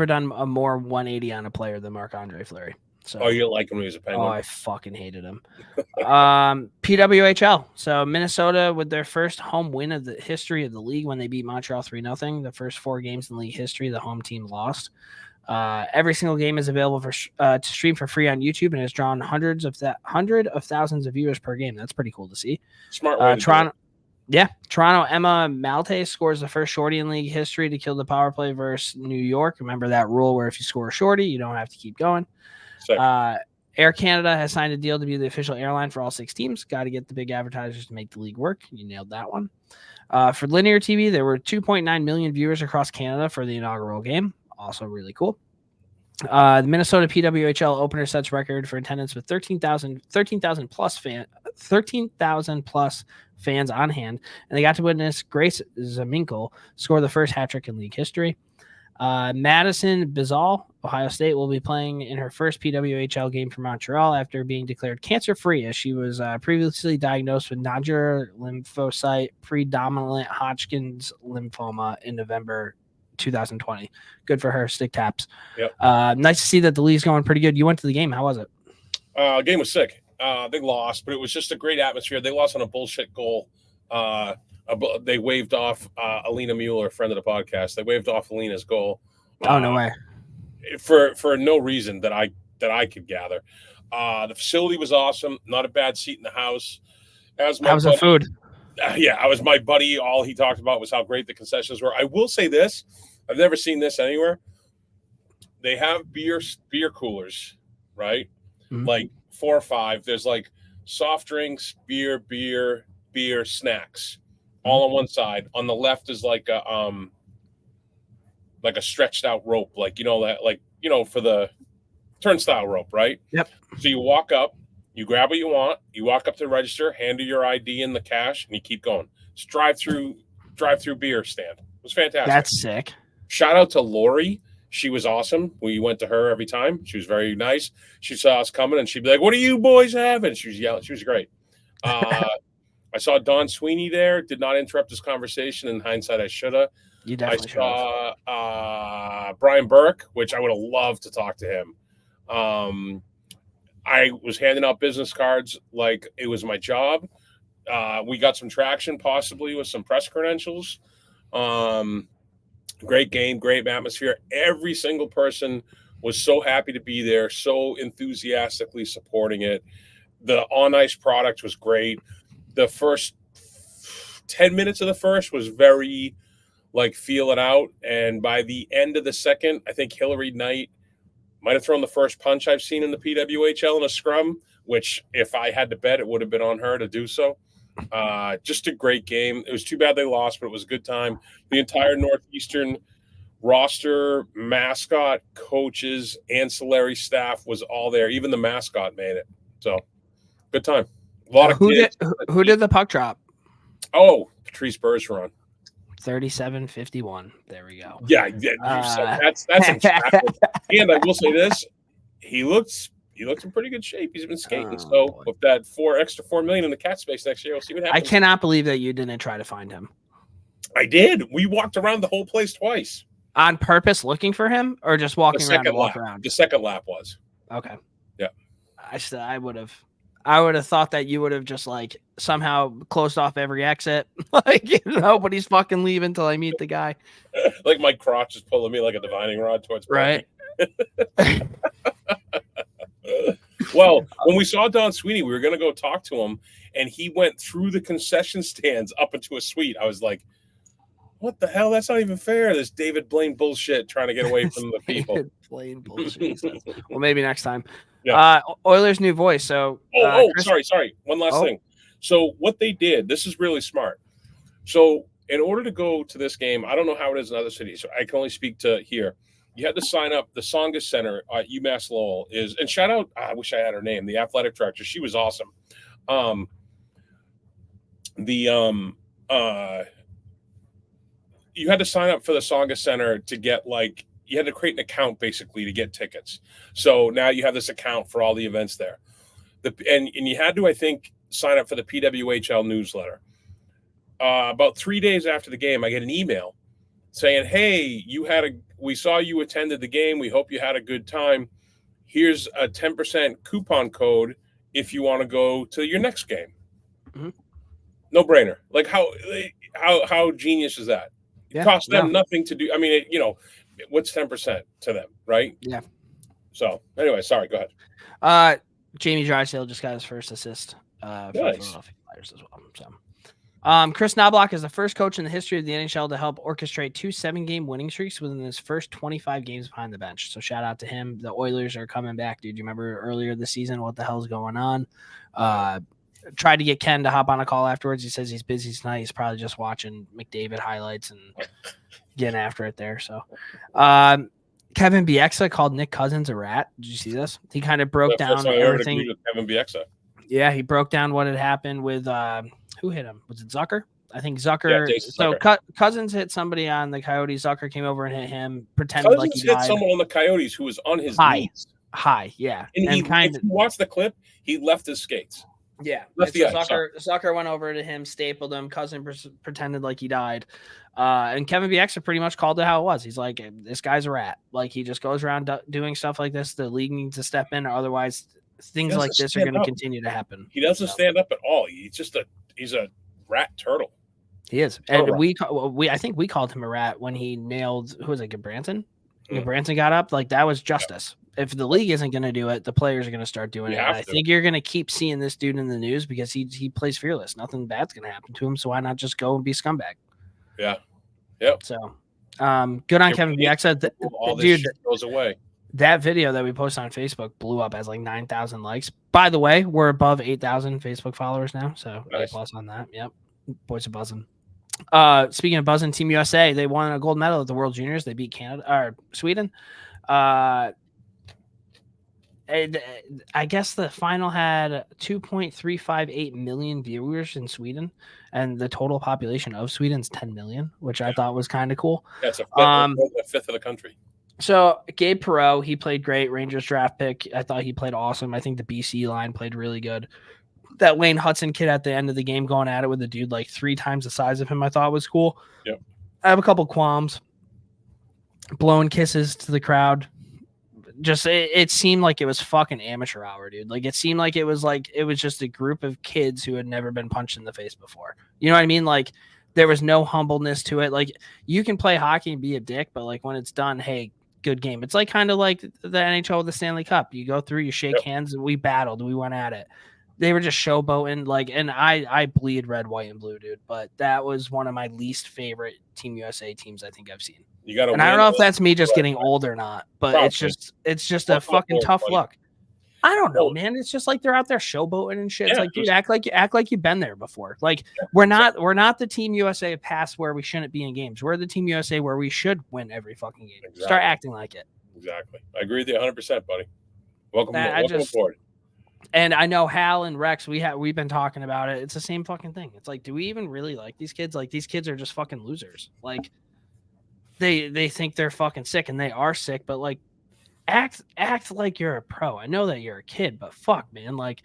done a more 180 on a player than Marc-Andre Fleury. So Oh, you like him when he was a oh, Penguin? I fucking hated him. PWHL. So Minnesota with their first home win of the history of the league when they beat Montreal 3-0. The first 4 games in league history, the home team lost. Every single game is available for to stream for free on YouTube and has drawn hundreds of thousands of viewers per game. That's pretty cool to see. Smart way to Toronto. Yeah, Toronto Emma Malte scores the first shorty in league history to kill the power play versus New York. Remember that rule where if you score a shorty, you don't have to keep going. Air Canada has signed a deal to be the official airline for all 6 teams. Got to get the big advertisers to make the league work. You nailed that one. For linear TV, there were 2.9 million viewers across Canada for the inaugural game. Also really cool. The Minnesota PWHL opener sets record for attendance with 13,000 plus fans on hand, and they got to witness Grace Zaminkel score the first hat trick in league history. Madison Bizal, Ohio State, will be playing in her first PWHL game for Montreal after being declared cancer-free, as she was previously diagnosed with nodular lymphocyte predominant Hodgkin's lymphoma in November 2020. Good for her. Stick taps. Yep. Nice to see that the league's going pretty good. You went to the game. How was it? Game was sick. They lost, but it was just a great atmosphere. They lost on a bullshit goal. They waved off Alina Mueller, friend of the podcast. They waved off Alina's goal. Oh, no way. For no reason that I could gather. The facility was awesome. Not a bad seat in the house. How's the food? Yeah, I was my buddy. All he talked about was how great the concessions were. I will say this. I've never seen this anywhere. They have beer coolers, right? Mm-hmm. Like 4 or 5. There's like soft drinks, beer, snacks, all on one side. On the left is like a stretched out rope, for the turnstile rope, right? Yep. So you walk up, you grab what you want, you walk up to the register, hand her your ID and the cash, and you keep going. It's drive-through beer stand. It was fantastic. That's sick. Shout out to Lori. She was awesome. We went to her every time. She was very nice. She saw us coming, and she'd be like, "What do you boys have?" And she was yelling. She was great. I saw Don Sweeney there. Did not interrupt this conversation. In hindsight, I should have. You definitely should have. I saw Brian Burke, which I would have loved to talk to him. I was handing out business cards like it was my job. We got some traction, possibly with some press credentials. Great game, great atmosphere. Every single person was so happy to be there, so enthusiastically supporting it. The on-ice product was great. The first 10 minutes of the first was very, feel it out. And by the end of the second, I think Hillary Knight might have thrown the first punch I've seen in the PWHL in a scrum, which if I had to bet, it would have been on her to do so. Just a great game. It was too bad they lost, but it was a good time. The entire Northeastern roster, mascot, coaches, ancillary staff was all there. Even the mascot made it. So good time. A lot of kids. Who did the puck drop? Oh, Patrice Bergeron. 37-51. There we go. Yeah, that's impressive. And I will say this: he looks in pretty good shape. He's been skating. So with that $4 million in the cap space next year, we'll see what happens. I cannot believe that you didn't try to find him. I did. We walked around the whole place twice. On purpose, looking for him, or just walking around to walk around? The second lap was. Okay. Yeah. I would have thought that you would have just somehow closed off every exit. Nobody's fucking leaving until I meet the guy. Like my crotch is pulling me like a divining rod towards right. Well, when we saw Don Sweeney, we were going to go talk to him, and he went through the concession stands up into a suite. I was like, what the hell? That's not even fair. This David Blaine bullshit trying to get away from the people. David Blaine bullshit. Well, maybe next time. Yeah. Oilers' new voice. So, sorry. One last thing. So what they did, this is really smart. So in order to go to this game, I don't know how it is in other cities. So I can only speak to here. You had to sign up. The Tsongas Center at UMass Lowell is, and shout out, I wish I had her name, the athletic director. She was awesome. You had to sign up for the Tsongas Center to get you had to create an account basically to get tickets. So now you have this account for all the events there. And you had to, I think, sign up for the PWHL newsletter. About 3 days after the game, I get an email saying, "Hey, we saw you attended the game. We hope you had a good time. here's a 10% coupon code if you want to go to your next game. Mm-hmm. No brainer. Like how genius is that? It costs them nothing to do. I mean, what's 10% to them, right? Yeah. So anyway, sorry, go ahead. Jamie Drysdale just got his first assist for the Nice. Philadelphia Flyers as well. So, Chris Knobloch is the first coach in the history of the NHL to help orchestrate 2 7-game winning streaks within his first 25 games behind the bench. So shout out to him. The Oilers are coming back, dude. You remember earlier this season what the hell's going on? Tried to get Ken to hop on a call afterwards. He says he's busy tonight. He's probably just watching McDavid highlights and getting after it there. So, Kevin Bieksa called Nick Cousins a rat. Did you see this? He kind of broke down everything. With Kevin Bieksa. Yeah, he broke down what had happened with who hit him? Was it Zucker? I think Zucker. Yeah, so Zucker. Cousins hit somebody on the Coyotes. Zucker came over and hit him, pretended Cousins like he hit died. someone on the Coyotes who was on his knees. High, yeah. And if you watch the clip, he left his skates. Yeah. Left the ice. Zucker went over to him, stapled him. Cousins pretended like he died. And Kevin Bieksa pretty much called it how it was. He's like, this guy's a rat. Like, he just goes around doing stuff like this. The league needs to step in, or otherwise things like this are going to continue to happen. He doesn't stand up at all. He's a rat turtle. He is. And I think we called him a rat when he nailed, who was it, Branson? Branson got up. Like, that was justice. If the league isn't going to do it, the players are going to start doing it. And I think you're going to keep seeing this dude in the news because he plays fearless. Nothing bad's going to happen to him. So why not just go and be a scumbag? Yeah. Yep. So, good on Kevin Bieksa. All this shit goes away. That video that we posted on Facebook blew up as like 9,000 likes. By the way, we're above 8,000 Facebook followers now. So nice. A+ on that. Yep. Boys are buzzing. Speaking of buzzing, Team USA, they won a gold medal at the World Juniors. They beat Sweden. I guess the final had 2.358 million viewers in Sweden, and the total population of Sweden's 10 million, which I thought was kind of cool. That's a fifth of the country. So Gabe Perreault, he played great. Rangers draft pick. I thought he played awesome. I think the BC line played really good. That Lane Hudson kid at the end of the game going at it with a dude like 3 times the size of him, I thought was cool. Yep. I have a couple qualms. Blowing kisses to the crowd. Just it seemed like it was fucking amateur hour, dude. Like, it seemed like it was just a group of kids who had never been punched in the face before. You know what I mean? Like, there was no humbleness to it. Like, you can play hockey and be a dick, but like when it's done, hey, good game. It's like kind of like the NHL with the Stanley Cup. You go through, you shake hands, and we battled, we went at it. They were just showboating, like, and I bleed red, white, and blue, dude. But that was one of my least favorite Team USA teams I think I've seen. You got to, and I don't know if that's me just getting old or not, but probably. it's just a fucking tough look. I don't know, man. It's just like they're out there showboating and shit. It's like, dude, act like you've been there before. Like, we're not the Team USA past where we shouldn't be in games. We're the Team USA where we should win every fucking game. Exactly. Start acting like it. Exactly. I agree with you 100%, buddy. Welcome aboard. And I know Hal and Rex, we've been talking about it. It's the same fucking thing. It's like, do we even really like these kids? Like, these kids are just fucking losers. Like, they think they're fucking sick, and they are sick, but like, act like you're a pro. I know that you're a kid, but fuck, man. Like,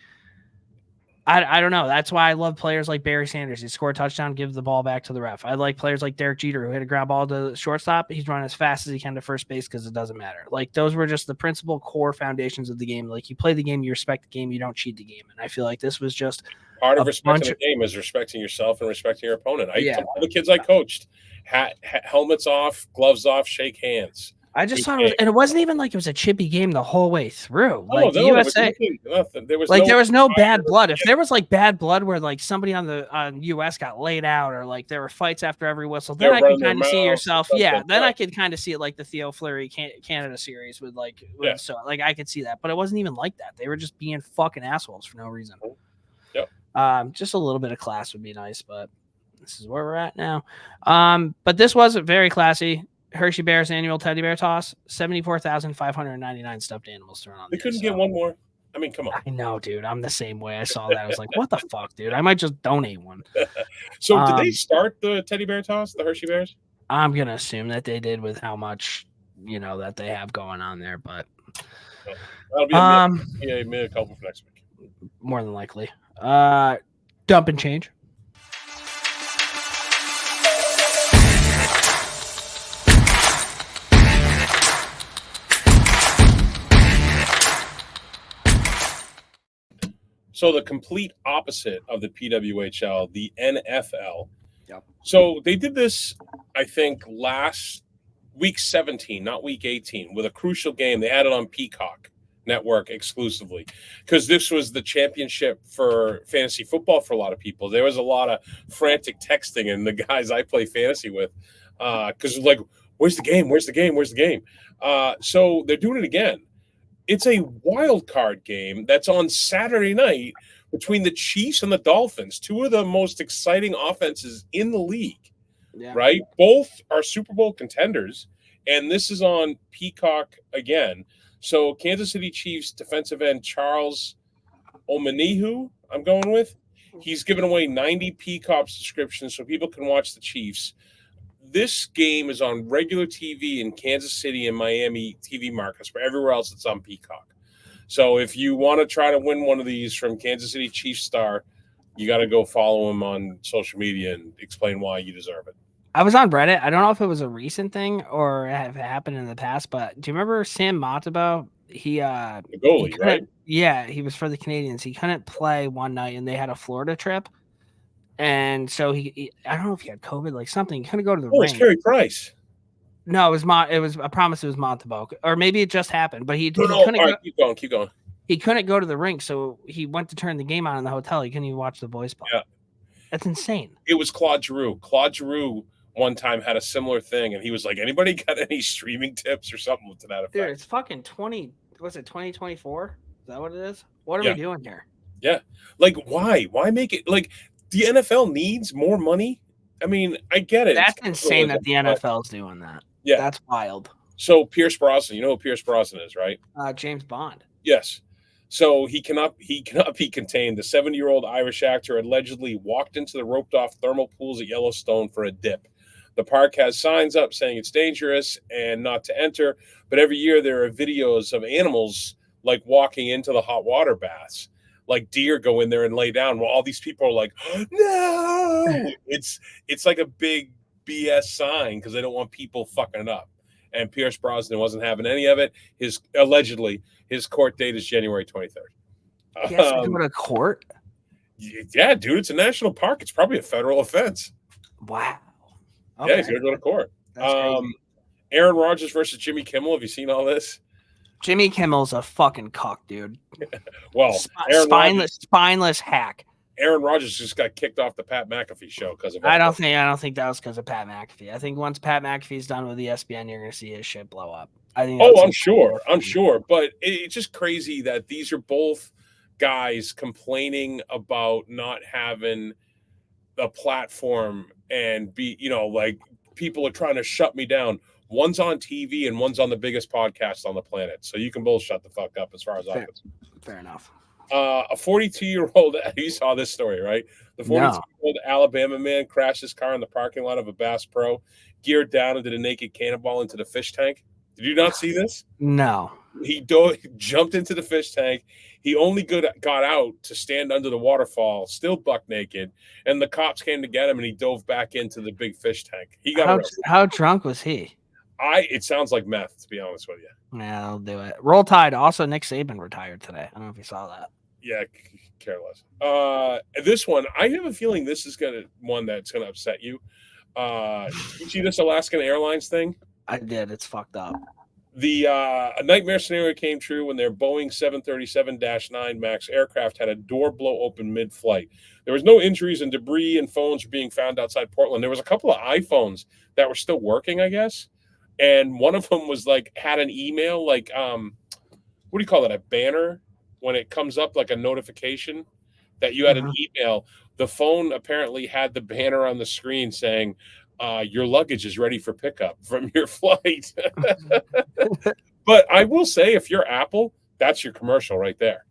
I don't know. That's why I love players like Barry Sanders. He scored a touchdown, give the ball back to the ref. I like players like Derek Jeter, who hit a ground ball to the shortstop. He's running as fast as he can to first base because it doesn't matter. Like, those were just the principal core foundations of the game. Like, you play the game, you respect the game, you don't cheat the game. And I feel like this was just part of respecting the game is respecting yourself and respecting your opponent. All the kids I coached, helmets off, gloves off, shake hands. I just thought it wasn't even like it was a chippy game the whole way through. Like, the USA, there was no bad blood. If there was like bad blood where like somebody on US got laid out, or like there were fights after every whistle, then I could kind of see yourself. Yeah, then I could kind of see it like the Theo Fleury Canada series with so like I could see that, but it wasn't even like that. They were just being fucking assholes for no reason. Yep. Just a little bit of class would be nice, but this is where we're at now. But this wasn't very classy. Hershey Bears annual teddy bear toss, 74,599 stuffed animals thrown on. They couldn't get one more. I mean, come on. I know, dude. I'm the same way. I saw that. I was like, what the fuck, dude? I might just donate one. So did they start the teddy bear toss, the Hershey Bears? I'm going to assume that they did with how much, that they have going on there, but that'll be a mid couple for next week. More than likely. Dump and change. So the complete opposite of the PWHL, the NFL. Yep. So they did this, I think, last week 17, not week 18, with a crucial game. They had it on Peacock Network exclusively because this was the championship for fantasy football for a lot of people. There was a lot of frantic texting and the guys I play fantasy with because like, where's the game? Where's the game? Where's the game? So they're doing it again. It's a wild card game that's on Saturday night between the Chiefs and the Dolphins, two of the most exciting offenses in the league, right? Both are Super Bowl contenders, and this is on Peacock again. So Kansas City Chiefs defensive end Charles Omenihu, I'm going with. He's given away 90 Peacock subscriptions so people can watch the Chiefs. This game is on regular TV in Kansas City and Miami TV markets, but everywhere else it's on Peacock. So if you want to try to win one of these from Kansas City Chiefs star, you got to go follow him on social media and explain why you deserve it. I was on Reddit. I don't know if it was a recent thing or if it happened in the past, but do you remember Sam Matabo? The goalie, right? Yeah, he was for the Canadians. He couldn't play one night, and they had a Florida trip. And so he I don't know if he had COVID, like something. He couldn't go to the rink. It's Carey Price. No, it was I promise it was Montevo. Or maybe it just happened, but he couldn't keep going. He couldn't go to the rink, so he went to turn the game on in the hotel. He couldn't even watch the boys play. Yeah. That's insane. It was Claude Giroux. Claude Giroux one time had a similar thing, and he was like, anybody got any streaming tips or something to that effect? Dude, it's fucking 2024? Is that what it is? What are we doing here? Yeah. Like, why? Why make it like the NFL needs more money? I mean, I get it. That's insane that the NFL is doing that. Yeah. That's wild. So Pierce Brosnan, you know who Pierce Brosnan is, right? James Bond. Yes. So he cannot be contained. The 70-year-old Irish actor allegedly walked into the roped-off thermal pools at Yellowstone for a dip. The park has signs up saying it's dangerous and not to enter, but every year there are videos of animals like walking into the hot water baths. Like deer go in there and lay down while all these people are like, no! It's like a big BS sign because they don't want people fucking it up. And Pierce Brosnan wasn't having any of it. Allegedly, his court date is January 23rd. He has to go to court? Yeah, dude, it's a national park. It's probably a federal offense. Wow. Okay. Yeah, he's going to go to court. Aaron Rodgers versus Jimmy Kimmel. Have you seen all this? Jimmy Kimmel's a fucking cock, dude. Well, spineless hack. Aaron Rodgers just got kicked off the Pat McAfee show because of. I don't think that was because of Pat McAfee. I think once Pat McAfee's done with ESPN, you're going to see his shit blow up. I think. I'm sure, but it's just crazy that these are both guys complaining about not having a platform and like people are trying to shut me down. One's on TV and one's on the biggest podcast on the planet. So you can both shut the fuck up as far as I'm concerned. Fair enough. A 42-year-old, you saw this story, right? The 42-year-old Alabama man crashed his car in the parking lot of a Bass Pro, geared down and did a naked cannonball into the fish tank. Did you not see this? No. He jumped into the fish tank. He only got out to stand under the waterfall, still buck naked, and the cops came to get him, and he dove back into the big fish tank. He got arrested. How drunk was he? It sounds like meth, to be honest with you. Yeah, I'll do it. Roll Tide. Also, Nick Saban retired today. I don't know if you saw that. Yeah, careless. This one, I have a feeling this is one that's gonna upset you. Did you see this Alaskan Airlines thing? I did. It's fucked up. A nightmare scenario came true when their Boeing 737-9 MAX aircraft had a door blow open mid-flight. There was no injuries, and debris and phones were being found outside Portland. There was a couple of iPhones that were still working, I guess. And one of them was had an email, what do you call it? A banner when it comes up like a notification that you had an email. The phone apparently had the banner on the screen saying, your luggage is ready for pickup from your flight. But I will say, if you're Apple, that's your commercial right there.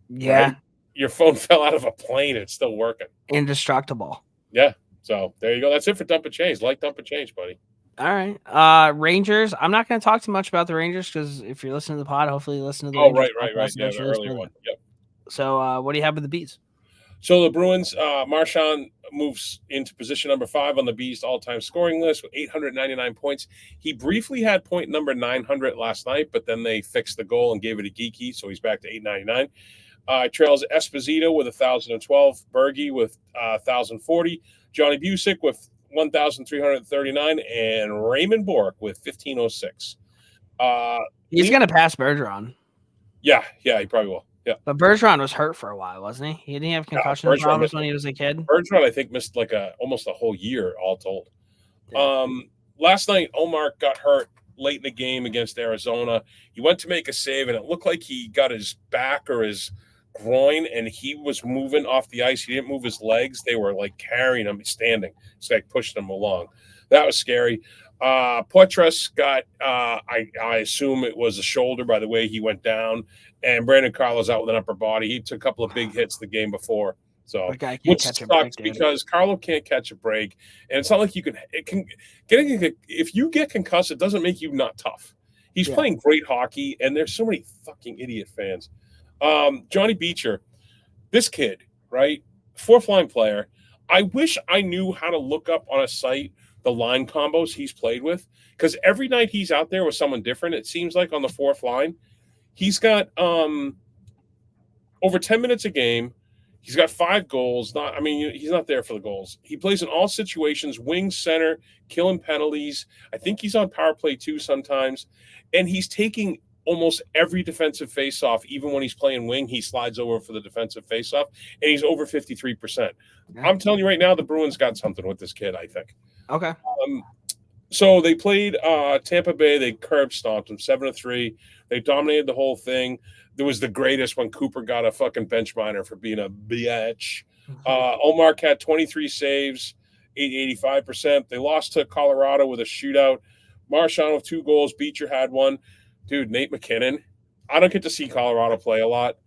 Yeah. Right? Your phone fell out of a plane. It's still working. Indestructible. Yeah. So there you go. That's it for Dump and Change. Dump and Change, buddy. All right. Rangers. I'm not going to talk too much about the Rangers because if you're listening to the pod, hopefully you listen to the Rangers. Right. Yeah, the earlier one. Yep. So what do you have with the Bees? So the Bruins, Marchand moves into position number 5 on the Bees all-time scoring list with 899 points. He briefly had point number 900 last night, but then they fixed the goal and gave it a geeky, so he's back to 899. Trails Esposito with 1,012. Berge with 1,040. Johnny Busick with 1,339. And Raymond Bork with 1,506. He's going to pass Bergeron. Yeah, he probably will. Yeah. But Bergeron was hurt for a while, wasn't he? He didn't have concussion problems when he was a kid. Bergeron, I think, missed like almost a whole year, all told. Yeah. Last night, Omar got hurt late in the game against Arizona. He went to make a save, and it looked like he got his back or his groin, and he was moving off the ice. He didn't move his legs. They were like carrying him standing. It's like pushing him along. That was scary. Poitras got, I assume it was a shoulder by the way he went down, and Brandon Carlo's out with an upper body. He took a couple of big hits the game before. So, which sucks because Carlo can't catch a break, and it's not like you can. If you get concussed, it doesn't make you not tough. He's playing great hockey, and there's so many fucking idiot fans. Johnny Beecher, this kid, right, fourth line player. I wish I knew how to look up on a site the line combos he's played with, because every night he's out there with someone different. It seems like on the fourth line, he's got over 10 minutes a game. He's got 5 goals. He's not there for the goals. He plays in all situations, wing, center, killing penalties. I think he's on power play too sometimes. And he's taking almost every defensive faceoff. Even when he's playing wing, he slides over for the defensive faceoff, and he's over 53%. Yeah. I'm telling you right now, the Bruins got something with this kid, I think. Okay. So they played Tampa Bay. They curb stomped them 7-3. They dominated the whole thing. There was the greatest when Cooper got a fucking bench minor for being a bitch. Omar had 23 saves, 85%. They lost to Colorado with a shootout. Marchand with 2 goals. Beecher had 1. Dude, Nate McKinnon. I don't get to see Colorado play a lot.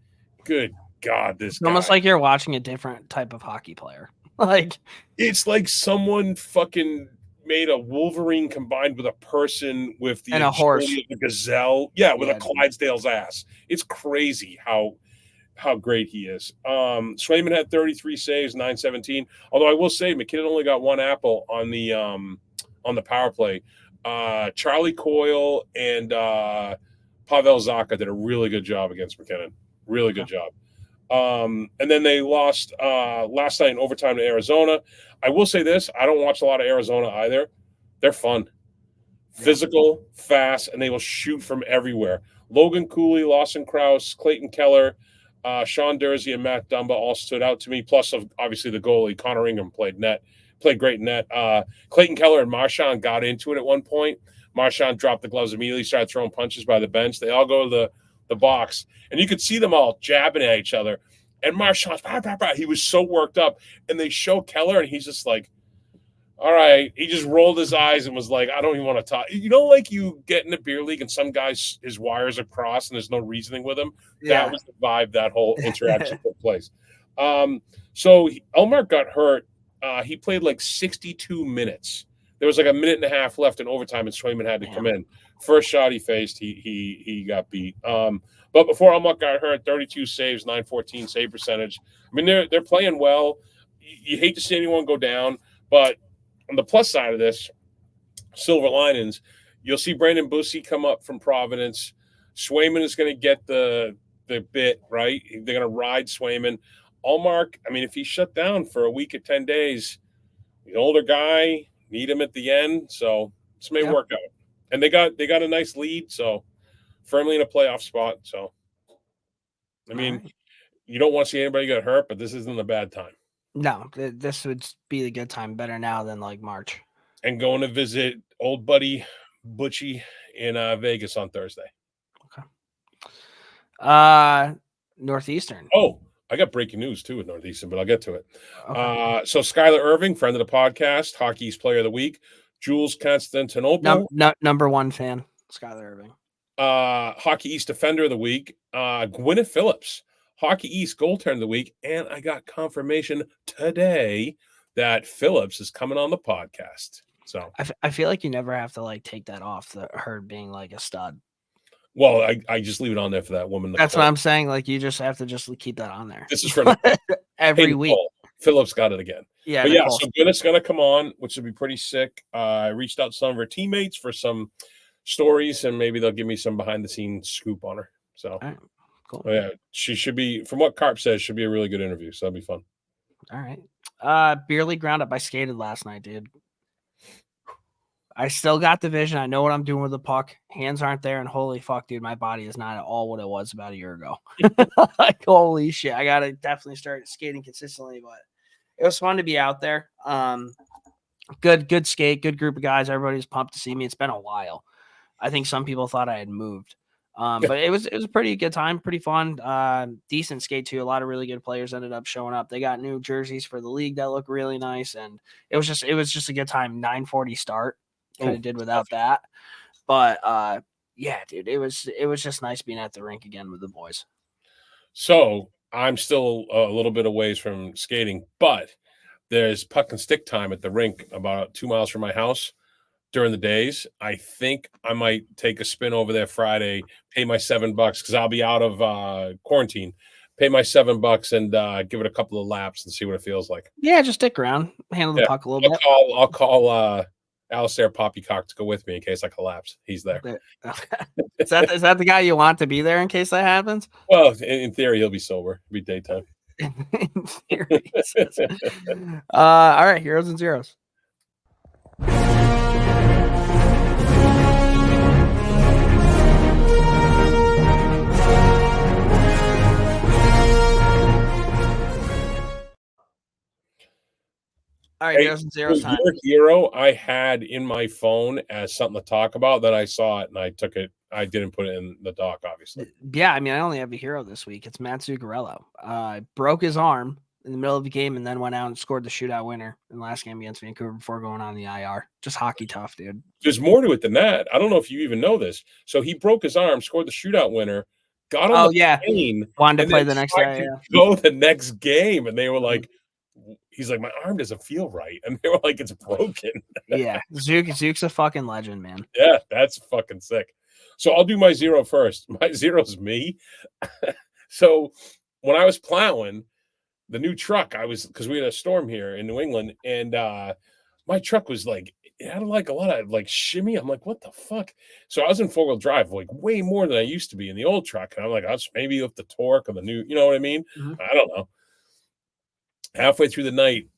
Good God, this guy. Almost like you're watching a different type of hockey player. Like, it's like someone fucking made a Wolverine combined with a person with the and a horse, of the gazelle. Yeah, with a Clydesdale's ass. It's crazy how great he is. Swayman had 33 saves, 917. Although I will say McKinnon only got 1 apple on the power play. Charlie Coyle and Pavel Zacha did a really good job against McKinnon. Really good job. And then they lost last night in overtime to Arizona. I will say this. I don't watch a lot of Arizona either. They're fun. Physical, fast, and they will shoot from everywhere. Logan Cooley, Lawson Krause, Clayton Keller, Sean Dursey, and Matt Dumba all stood out to me. Plus, obviously, the goalie, Connor Ingram, played great net. Clayton Keller and Marchand got into it at one point. Marchand dropped the gloves immediately, started throwing punches by the bench. They all go to the box, and you could see them all jabbing at each other. And Marchand, he was so worked up. And they show Keller, and he's just like, all right. He just rolled his eyes and was like, I don't even want to talk. You know, like you get in a beer league and some guys, his wires are crossed and there's no reasoning with him. Yeah. That was the vibe that whole interaction took place. So Elmar got hurt. He played like 62 minutes. There was like a minute and a half left in overtime, and Swayman had to come in. First shot he faced, he got beat. But before Elmar got hurt, 32 saves, 914 save percentage. I mean, they're playing well. You hate to see anyone go down, but on the plus side of this, silver linings, you'll see Brandon Bussi come up from Providence. Swayman is going to get the bit, right? They're going to ride Swayman. Allmark, I mean, if he's shut down for a week or 10 days, the older guy, need him at the end. So this may work out. And they got a nice lead, so firmly in a playoff spot. So, I mean, you don't want to see anybody get hurt, but this isn't a bad time. No, this would be the good time. Better now than like March. And going to visit old buddy Butchie in Vegas on Thursday. Okay. Northeastern. Oh, I got breaking news too with Northeastern, but I'll get to it. Okay. So Skylar Irving, friend of the podcast, Hockey East Player of the Week. Jules Constantinople. Number 1 fan, Skylar Irving. Hockey East Defender of the Week. Gwyneth Phillips, Hockey East Goaltender of the Week. And I got confirmation today that Phillips is coming on the podcast. So I feel like you never have to like take that off, her being like a stud. Well, I just leave it on there for that woman. That's what I'm saying. Like, you just have to just keep that on there. This is for every week. Phillips got it again. Yeah. But yeah, so Gwyneth's going to come on, which would be pretty sick. I reached out to some of her teammates for some stories, and maybe they'll give me some behind-the-scenes scoop on her. So Cool. Oh, yeah, she should be. From what Carp says, should be a really good interview. So that'll be fun. All right. Beer league roundup. I skated last night, dude. I still got the vision. I know what I'm doing with the puck. Hands aren't there, and holy fuck, dude, my body is not at all what it was about a year ago. Like, holy shit. I gotta definitely start skating consistently, but it was fun to be out there. Good skate, good group of guys. Everybody's pumped to see me. It's been a while. I think some people thought I had moved. But it was a pretty good time, pretty fun. Decent skate too. A lot of really good players ended up showing up. They got new jerseys for the league that look really nice, and it was just a good time. 9:40 start. Could have did without that. But yeah, dude, it was just nice being at the rink again with the boys. So I'm still a little bit away from skating, but there's puck and stick time at the rink about 2 miles from my house during the days. I think I might take a spin over there Friday, pay my $7 because I'll be out of quarantine. Pay my $7 and give it a couple of laps and see what it feels like. Yeah, just stick around, handle the puck a little bit. I'll call Alistair Poppycock to go with me in case I collapse. He's there. Is that the guy you want to be there in case that happens? Well, in theory, he'll be sober. It'll be daytime. In theory. All right, heroes and zeros. All right, heroes and zeros time. Your hero I had in my phone as something to talk about. Then I saw it and I took it. I didn't put it in the doc, obviously. Yeah, I mean, I only have a hero this week. It's Matt Zuccarello. Broke his arm in the middle of the game and then went out and scored the shootout winner in the last game against Vancouver before going on the IR. Just hockey tough, dude. There's more to it than that. I don't know if you even know this. So he broke his arm, scored the shootout winner, got on the plane, wanted to play the next day. Yeah. Go the next game, and they were like, he's like, my arm doesn't feel right, and they were like, it's broken. Yeah, Zook's a fucking legend, man. Yeah, that's fucking sick. So I'll do my zero first. My zero's me. So when I was plowing the new truck, because we had a storm here in New England, and my truck was like, it had like a lot of like shimmy. I'm like, what the fuck? So I was in 4-wheel drive, like way more than I used to be in the old truck. And I'm like, that's maybe with the torque of the new, you know what I mean? Mm-hmm. I don't know. Halfway through the night,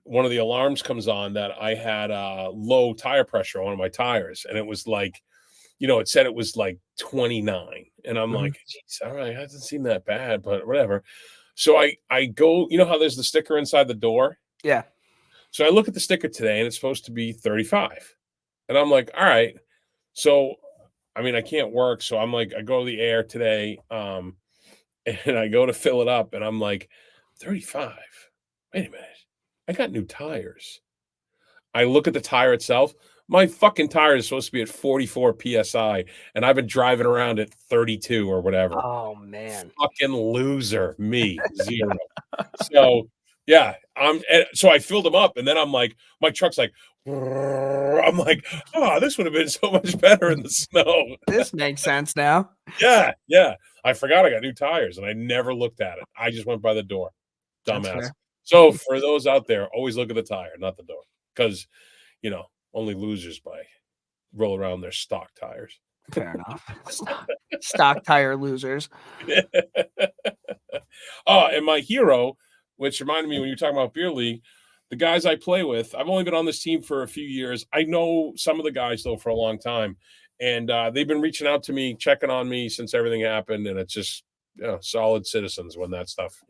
one of the alarms comes on that I had low tire pressure on one of my tires. And it was like, it said it was like 29. And I'm like, geez, all right, it doesn't seem that bad, but whatever. So I go, how there's the sticker inside the door? Yeah. So I look at the sticker today and it's supposed to be 35. And I'm like, all right. So, I mean, I can't work. So I'm like, I go to the air today and I go to fill it up and I'm like, 35. Wait a minute. I got new tires. I look at the tire itself. My fucking tire is supposed to be at 44 PSI, and I've been driving around at 32 or whatever. Oh, man. Fucking loser. Me. 0. So, yeah. So I filled them up, and then I'm like, my truck's like, I'm like, this would have been so much better in the snow. This makes sense now. Yeah. I forgot I got new tires, and I never looked at it. I just went by the door. Dumbass. So for those out there, always look at the tire, not the door. Because, only losers roll around their stock tires. Fair enough. Stock tire losers. And my hero, which reminded me when you were talking about beer league, the guys I play with, I've only been on this team for a few years. I know some of the guys, though, for a long time. And they've been reaching out to me, checking on me since everything happened. And it's just solid citizens when that stuff,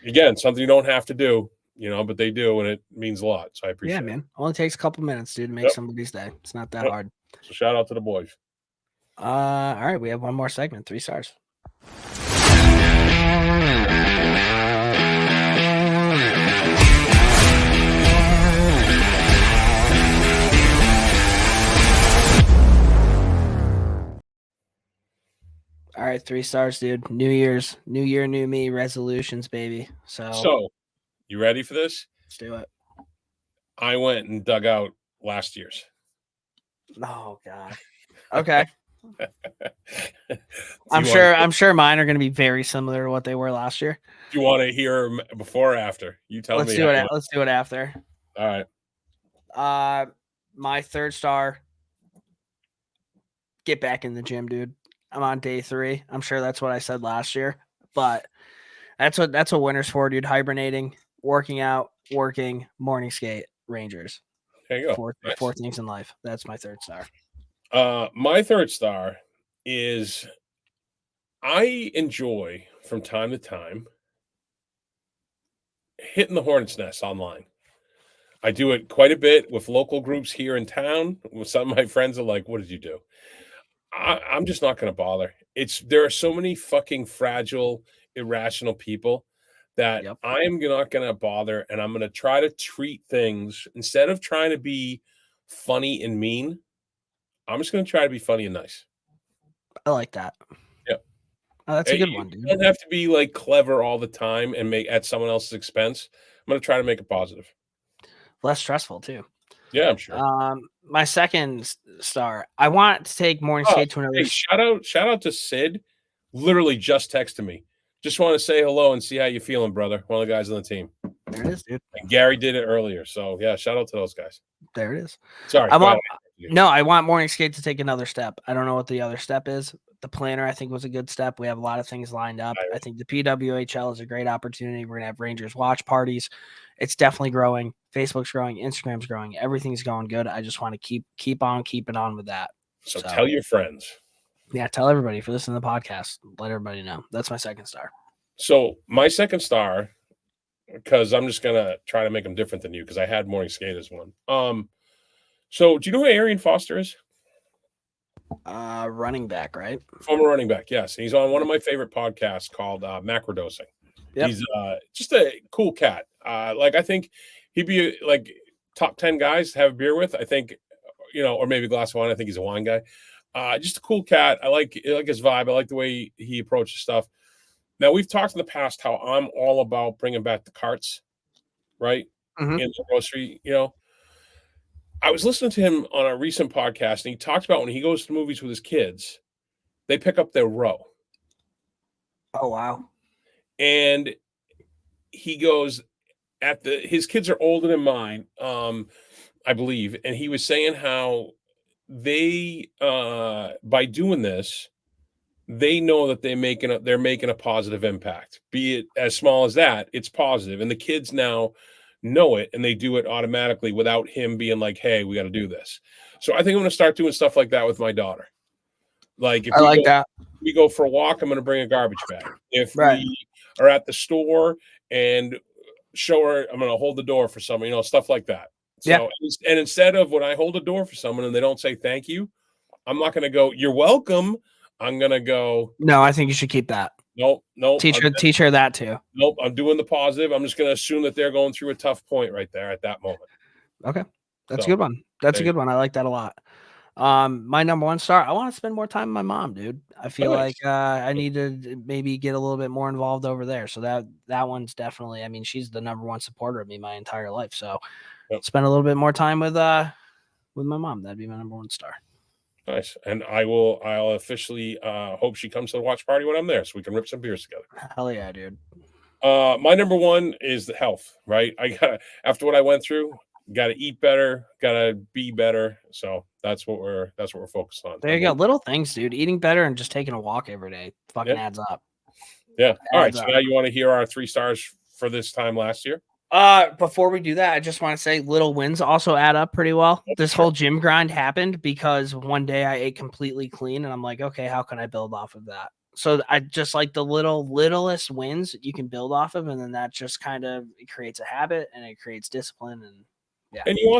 again, something you don't have to do. But they do, and it means a lot. So I appreciate it. Yeah, man. Only takes a couple minutes, dude, to make somebody's day. It's not that hard. So shout out to the boys. All right, we have one more segment, 3 stars. All right, 3 stars, dude. New year, new me, resolutions, baby. So you ready for this? Let's do it. I went and dug out last year's. Oh God. Okay. I'm sure mine are going to be very similar to what they were last year. Do you want to hear before or after? You tell me. Let's do it after. All right. My 3rd star. Get back in the gym, dude. I'm on day 3. I'm sure that's what I said last year, but that's what winter's for, dude. Hibernating, working out, working, morning skate, Rangers. There you go. Four Nice. things in life. That's my third star. My third star is I enjoy from time to time hitting the hornet's nest online. I do it quite a bit with local groups here in town. With some of my friends are like, "What did you do?" I'm just not going to bother. There are so many fucking fragile, irrational people that Yep. I'm not going to bother, and I'm going to try to treat things instead of trying to be funny and mean. I'm just going to try to be funny and nice. I like that. Yeah. Oh, that's a good You one, dude. don't have to be like clever all the time and make at someone else's expense. I'm going to try to make it positive. Less stressful too. Yeah, I'm sure. My second star. I want to take morning skate to another. Hey, shout out to Sid. Literally just texted me. Just want to say hello and see how you're feeling, brother. One of the guys on the team. There it is, dude. And Gary did it earlier. So yeah, shout out to those guys. There it is. Sorry. I want morning skate to take another step. I don't know what the other step is. The planner, I think, was a good step. We have a lot of things lined up. I think the PWHL is a great opportunity. We're gonna have Rangers watch parties. It's definitely growing. Facebook's growing. Instagram's growing. Everything's going good. I just want to keep on keeping on with that. So tell your friends. Yeah, tell everybody. If you listen to the podcast, let everybody know. That's my second star. So my second star, because I'm just gonna try to make them different than you, because I had morning skate as one. So do you know who Arian Foster is? Running back, right? Former running back, yes. He's on one of my favorite podcasts called Macrodosing. Yep. He's just a cool cat. I think he'd be like top 10 guys to have a beer with. I think, or maybe a glass of wine. I think he's a wine guy. Just a cool cat. I like his vibe. I like the way he approaches stuff. Now, we've talked in the past how I'm all about bringing back the carts, right? Mm-hmm. In the grocery, I was listening to him on a recent podcast, and he talked about when he goes to movies with his kids, they pick up their row. Oh, wow. And he goes his kids are older than mine, I believe. And he was saying how they, by doing this, they know that they're making a positive impact, be it as small as that. It's positive. And the kids now know it, and they do it automatically without him being like, "Hey, we got to do this." So I think I'm going to start doing stuff like that with my daughter. Like if we go for a walk, I'm going to bring a garbage bag. If we are at the store and show her, I'm going to hold the door for someone, stuff like that. So, and instead of when I hold a door for someone and they don't say thank you, I'm not going to go, "You're welcome." I'm going to go, "No, I think you should keep that." Nope. Teach her that too. Nope. I'm doing the positive. I'm just going to assume that they're going through a tough point right there at that moment. Okay. That's a good one. That's a good one. I like that a lot. My number one star, I want to spend more time with my mom, dude. I feel like I need to maybe get a little bit more involved over there. So that one's definitely, she's the number one supporter of me my entire life. So spend a little bit more time with my mom. That'd be my number one star. Nice. And I'll officially hope she comes to the watch party when I'm there so we can rip some beers together. Hell yeah, dude. My number one is the health, right? After what I went through, gotta eat better, gotta be better. So that's what we're focused on. There you go. Little things, dude. Eating better and just taking a walk every day fucking adds up. Yeah. All right. So now you want to hear our 3 stars for this time last year? Before we do that, I just want to say little wins also add up pretty well. This whole gym grind happened because one day I ate completely clean and I'm like, okay, how can I build off of that? So I just like the littlest wins you can build off of, and then that just kind of creates a habit and it creates discipline. And yeah. And you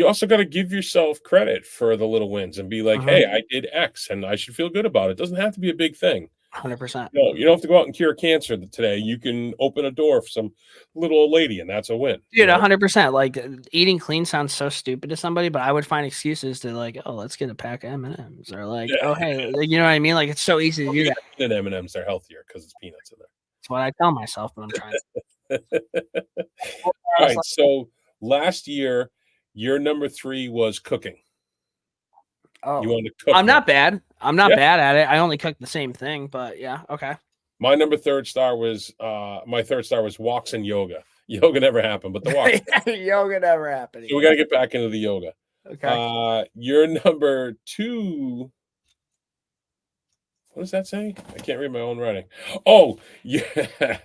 also got to give yourself credit for the little wins and be like, "Hey, I did X and I should feel good about it." It doesn't have to be a big thing. 100%. No, you don't have to go out and cure cancer today. You can open a door for some little old lady, and that's a win. Dude, 100%. Like eating clean sounds so stupid to somebody, but I would find excuses to like, "Oh, let's get a pack of M&Ms," or like, "Oh, hey," you know what I mean? Like it's so easy to do that. And M&Ms are healthier because it's peanuts in there. That's what I tell myself, but I'm trying. All right. So last year, your number 3 was cooking. Oh, you want to cook? I'm not bad. I'm not bad at it. I only cook the same thing, but yeah, okay. My third star was walks and yoga. Yoga never happened, but the walks. Yoga never happened. So we got to get back into the yoga. Okay. Your number 2 What does that say? I can't read my own writing. Oh, yeah.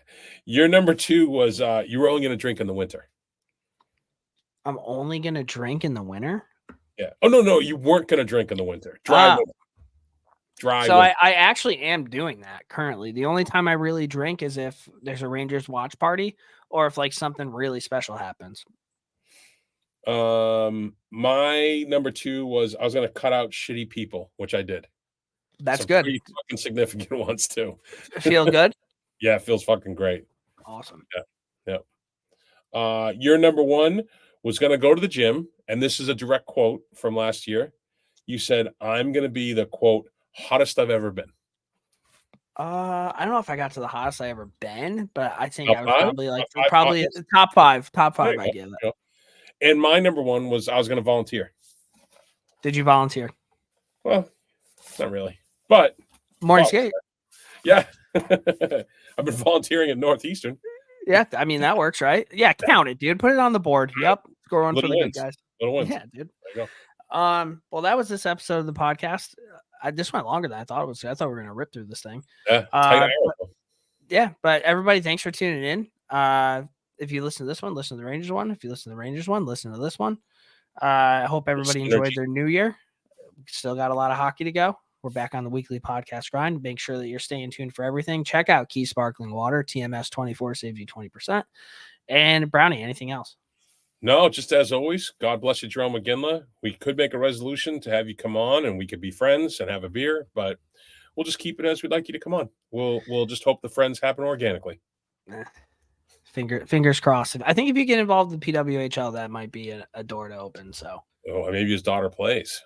Your number 2 was you were only going to drink in the winter. I'm only gonna drink in the winter. Yeah. Oh no, you weren't going to drink in the winter. Dry winter. Dry. So winter. I actually am doing that currently. The only time I really drink is if there's a Rangers watch party or if like something really special happens. My number 2 was I was going to cut out shitty people, which I did. That's Some good. pretty fucking significant ones too. Feel good? Yeah, it feels fucking great. Awesome. Yeah. Your number 1 was going to go to the gym, and this is a direct quote from last year. You said, "I'm going to be the quote hottest I've ever been." I don't know if I got to the hottest I ever been, but I think Top I was five? probably like Top five probably hottest? top five. There you I go, give it. you know. And my number 1 was I was going to volunteer. Did you volunteer? Well, not really, but Morning well, skate. yeah. I've been volunteering at Northeastern. Yeah, I mean that works, right? Yeah, count it, dude. Put it on the board. Yep, score one for Little the wins. good guys. Little wins. Yeah, dude. There you go. Well, that was this episode of the podcast. This went longer than I thought it was. I thought we were gonna rip through this thing. Yeah, tight hour. But everybody, thanks for tuning in. If you listen to this one, listen to the Rangers one. If you listen to the Rangers one, listen to this one. I hope everybody enjoyed their new year. Still got a lot of hockey to go. We're back on the weekly podcast grind. Make sure that you're staying tuned for everything. Check out Key Sparkling Water. TMS 24 saves you 20%. And Brownie, anything else? No, just as always, God bless you, Jerome McGinley. We could make a resolution to have you come on and we could be friends and have a beer, but we'll just keep it as we'd like you to come on. We'll just hope the friends happen organically. Fingers crossed. I think if you get involved in PWHL, that might be a door to open. So, maybe his daughter plays.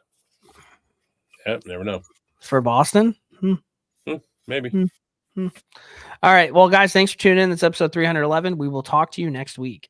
Yeah, never know. For Boston? Maybe. All right. Well, guys, thanks for tuning in. It's episode 311. We will talk to you next week.